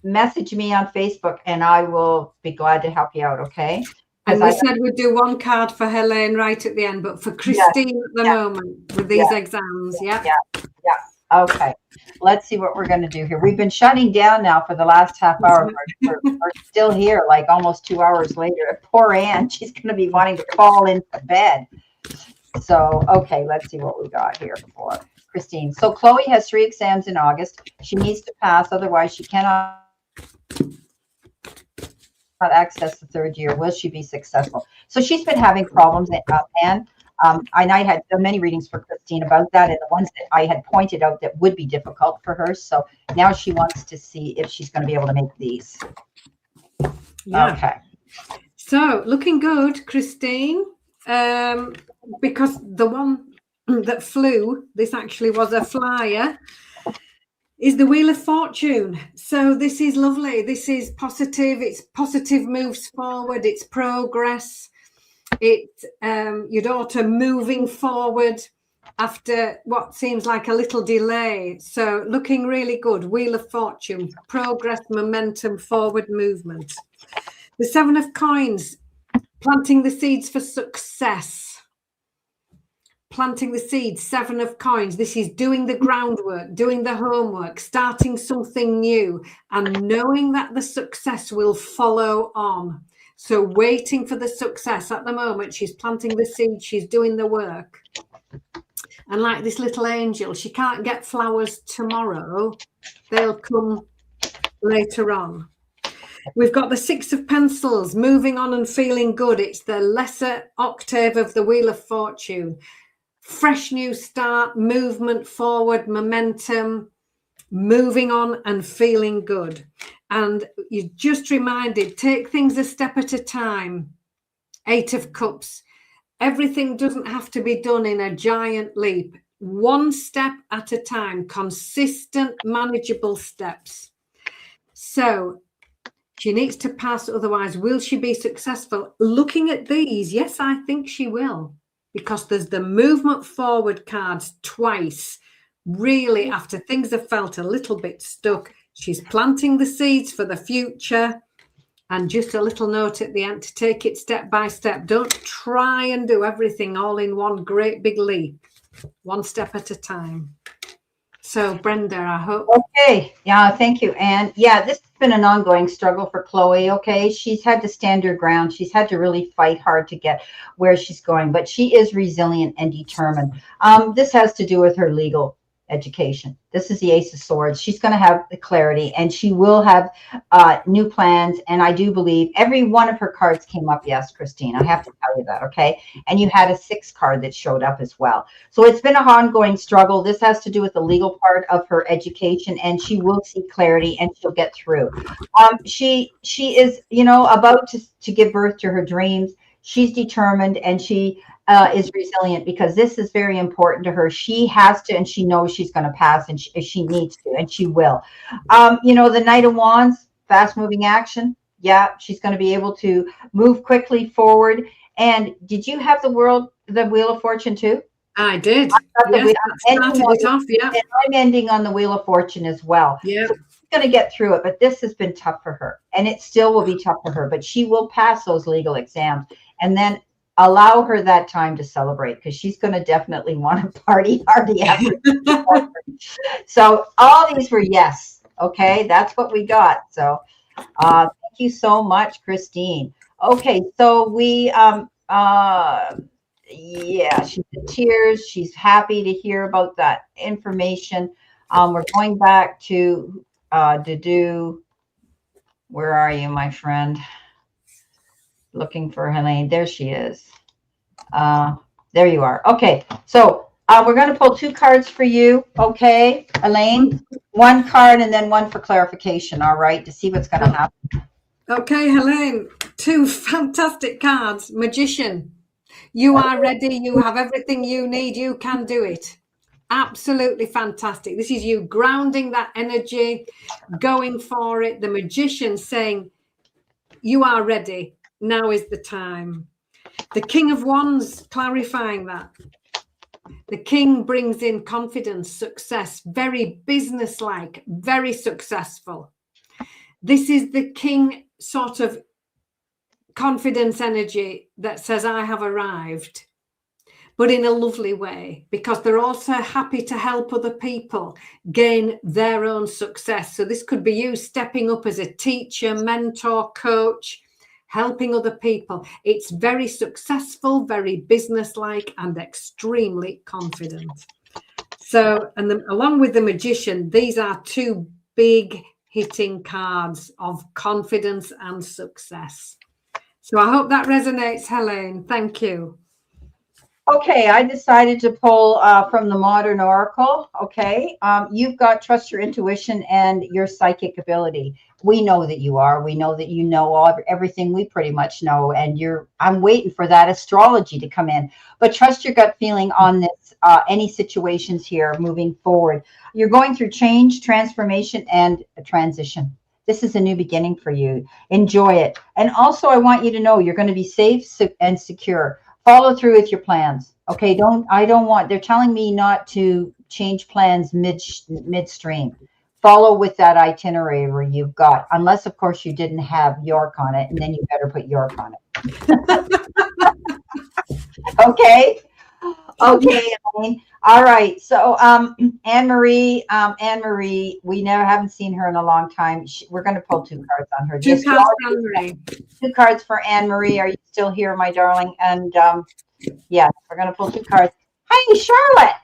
message me on Facebook and I will be glad to help you out. Okay. And we said we'd do 1 card for Helene right at the end, but for Christine at the moment with these exams. Yeah. Okay. Let's see what we're going to do here. We've been shutting down now for the last half hour. We're still here, like almost 2 hours later. Poor Anne, she's going to be wanting to fall into bed. So, okay, let's see what we got here for Christine. So Chloe has 3 exams in August. She needs to pass, otherwise she cannot access the 3rd year. Will she be successful? So she's been having problems, Anne. And I had so many readings for Christine about that, and the ones that I had pointed out that would be difficult for her. So now she wants to see if she's going to be able to make these. Yeah. Okay. So looking good, Christine. Because the one that flew, this actually was a flyer. is the Wheel of Fortune. So this is lovely. This is positive. It's positive moves forward. It's progress. It's your daughter moving forward after what seems like a little delay. So looking really good. Wheel of Fortune, progress, momentum, forward movement. The Seven of Coins, planting the seeds for success. Planting the seeds, Seven of Coins. This is doing the groundwork, doing the homework, starting something new, and knowing that the success will follow on. So waiting for the success. At the moment, she's planting the seed, she's doing the work. And like this little angel, she can't get flowers tomorrow. They'll come later on. We've got the Six of Pentacles, moving on and feeling good. It's the lesser octave of the Wheel of Fortune. Fresh new start, movement forward, momentum, moving on and feeling good. And you're just reminded, take things a step at a time. Eight of Cups. Everything doesn't have to be done in a giant leap. One step at a time, consistent, manageable steps. So she needs to pass, otherwise will she be successful? Looking at these, yes, I think she will. Because there's the movement forward cards twice. Really, after things have felt a little bit stuck, she's planting the seeds for the future. And just a little note at the end to take it step by step. Don't try and do everything all in one great big leap. One step at a time. So, Brenda, I hope. Okay. Yeah, thank you. And yeah, this has been an ongoing struggle for Chloe. Okay. She's had to stand her ground. She's had to really fight hard to get where she's going, but she is resilient and determined. This has to do with her legal education. This is the Ace of Swords. She's going to have the clarity and she will have new plans. And I do believe every one of her cards came up. Yes, Christine, I have to tell you that. Okay. And you had a 6 card that showed up as well. So it's been an ongoing struggle. This has to do with the legal part of her education and she will see clarity and she'll get through. She is, you know, about to give birth to her dreams. She's determined and she is resilient because this is very important to her. She has to, and she knows she's going to pass, and she needs to, and she will. You know, the Knight of Wands, fast moving action. Yeah, she's going to be able to move quickly forward. And did you have the Wheel of Fortune too? I did. Yes, started it off, yeah. And I'm ending on the Wheel of Fortune as well. Yeah. So she's going to get through it, but this has been tough for her, and it still will be tough for her, but she will pass those legal exams. And then allow her that time to celebrate because she's going to definitely want to party after. So all these were yes. Okay, that's what we got. So thank you so much, Christine. Okay, so we yeah, she's in tears. She's happy to hear about that information. We're going back to do. Where are you, my friend? Looking for Helene. There she is. There you are. Okay. So we're going to pull 2 cards for you. Okay, Elaine, 1 card and then 1 for clarification. All right. To see what's going to happen. Okay, Helene, 2 fantastic cards. Magician. You are ready. You have everything you need. You can do it. Absolutely fantastic. This is you grounding that energy, going for it. The Magician saying, you are ready. Now is the time. The King of Wands, clarifying that. The King brings in confidence, success, very businesslike, very successful. This is the King sort of confidence energy that says, I have arrived, but in a lovely way, because they're also happy to help other people gain their own success. So this could be you stepping up as a teacher, mentor, coach, helping other people. It's very successful, very businesslike, and extremely confident. So, and along with the Magician, these are 2 big hitting cards of confidence and success. So I hope that resonates, Helene. Thank you. Okay, I decided to pull from the Modern Oracle. Okay, you've got trust your intuition and your psychic ability. We know that you are. We know that you know everything we pretty much know, and I'm waiting for that astrology to come in. But trust your gut feeling on this any situations here moving forward. You're going through change, transformation, and a transition. This is a new beginning for you. Enjoy it. And also, I want you to know you're going to be safe and secure. Follow through with your plans. Okay, they're telling me not to change plans midstream. Follow with that itinerary where you've got, unless of course you didn't have York on it, and then you better put York on it. Okay. Okay, Elaine. All right. So Anne Marie, we haven't seen her in a long time. We're going to pull two cards on her. Two cards for Anne Marie. Two cards for Anne Marie. Are you still here, my darling? And yes, we're going to pull two cards. Hey, Charlotte.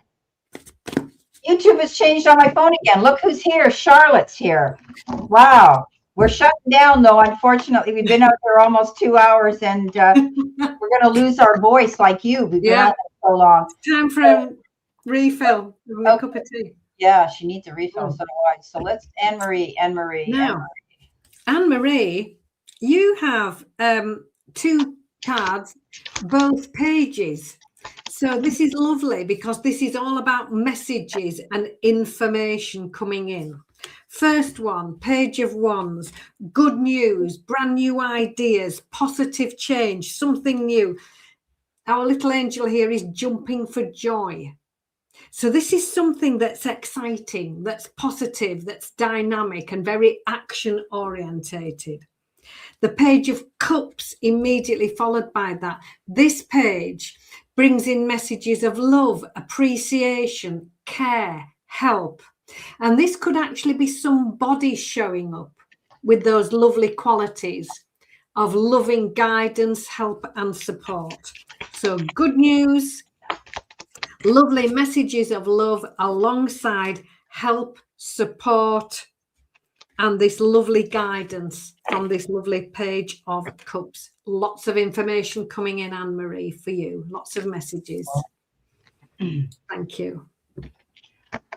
YouTube has changed on my phone again. Look who's here. Charlotte's here. Wow. We're shutting down, though. Unfortunately, we've been out there almost 2 hours, and we're going to lose our voice like you. We've been out there so long. Time for a refill. A cup of tea. Yeah, she needs a refill. So do I. So let's Anne Marie. Now, Anne Marie, you have two cards, both pages. So this is lovely because this is all about messages and information coming in. First one, Page of Wands, good news, brand new ideas, positive change, something new. Our little angel here is jumping for joy. So this is something that's exciting, that's positive, that's dynamic and very action orientated. The Page of Cups immediately followed by that. This page brings in messages of love, appreciation, care, help. And this could actually be somebody showing up with those lovely qualities of loving guidance, help and support. So good news, lovely messages of love alongside help, support, and this lovely guidance from this lovely Page of Cups. Lots of information coming in, Anne Marie, for you. Lots of messages. Thank you.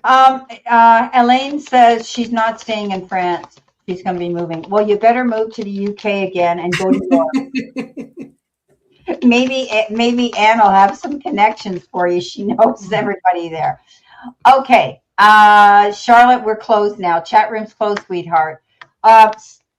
Elaine says she's not staying in France. She's going to be moving. Well, you better move to the UK again and go to York. Maybe Anne will have some connections for you. She knows everybody there. Okay. Charlotte, we're closed now. Chat room's closed, sweetheart.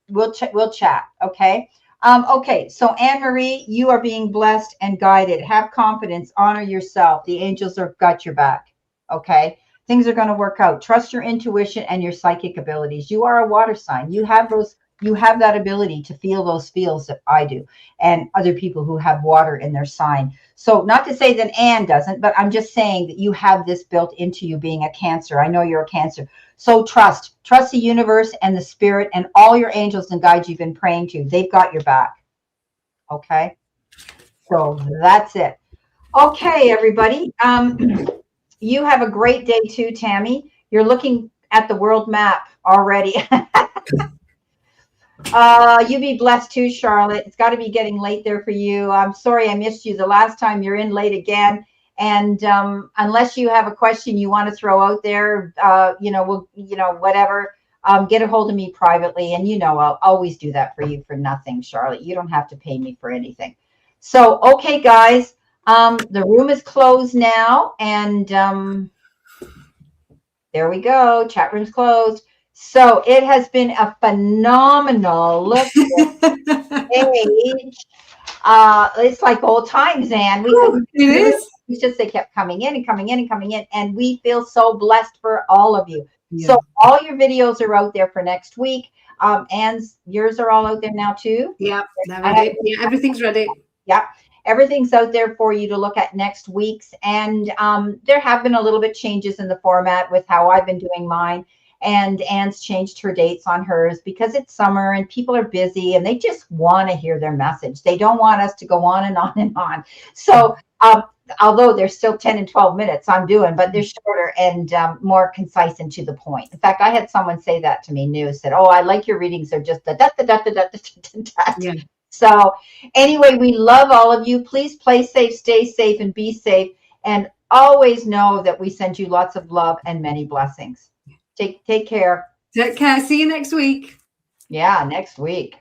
We'll chat. Okay. Okay. So Anne Marie, you are being blessed and guided. Have confidence. Honor yourself. The angels have got your back. Okay. Things are going to work out. Trust your intuition and your psychic abilities. You are a water sign. You have that ability to feel those feels that I do and other people who have water in their sign. So not to say that Anne doesn't, but I'm just saying that you have this built into you being a Cancer. I know you're a Cancer. So trust the universe and the spirit and all your angels and guides you've been praying to. They've got your back. Okay. So that's it. Okay, everybody. You have a great day too, Tammy. You're looking at the world map already. You be blessed too, Charlotte. It's got to be getting late there for you. I'm sorry I missed you the last time. You're in late again. And unless you have a question you want to throw out there, whatever, get a hold of me privately. And I'll always do that for you for nothing, Charlotte. You don't have to pay me for anything. So, okay, guys. The room is closed now, and there we go. Chat room's closed. So it has been a phenomenal look at age. It's like old times, Anne. It is. It's just they kept coming in and coming in and coming in, and we feel so blessed for all of you. Yeah. So all your videos are out there for next week. Anne's, yours are all out there now too. Yeah, everything's ready. Yeah. Everything's out there for you to look at next week's. And there have been a little bit changes in the format with how I've been doing mine. And Anne's changed her dates on hers because it's summer and people are busy and they just want to hear their message. They don't want us to go on and on and on. So although they're still 10 and 12 minutes I'm doing, but they're shorter and more concise and to the point. In fact, I had someone say that to me, said, "Oh, I like your readings. They're just Yeah. So anyway, we love all of you. Please play safe, stay safe, and be safe. And always know that we send you lots of love and many blessings. Take care. Take care. See you next week. Yeah, next week.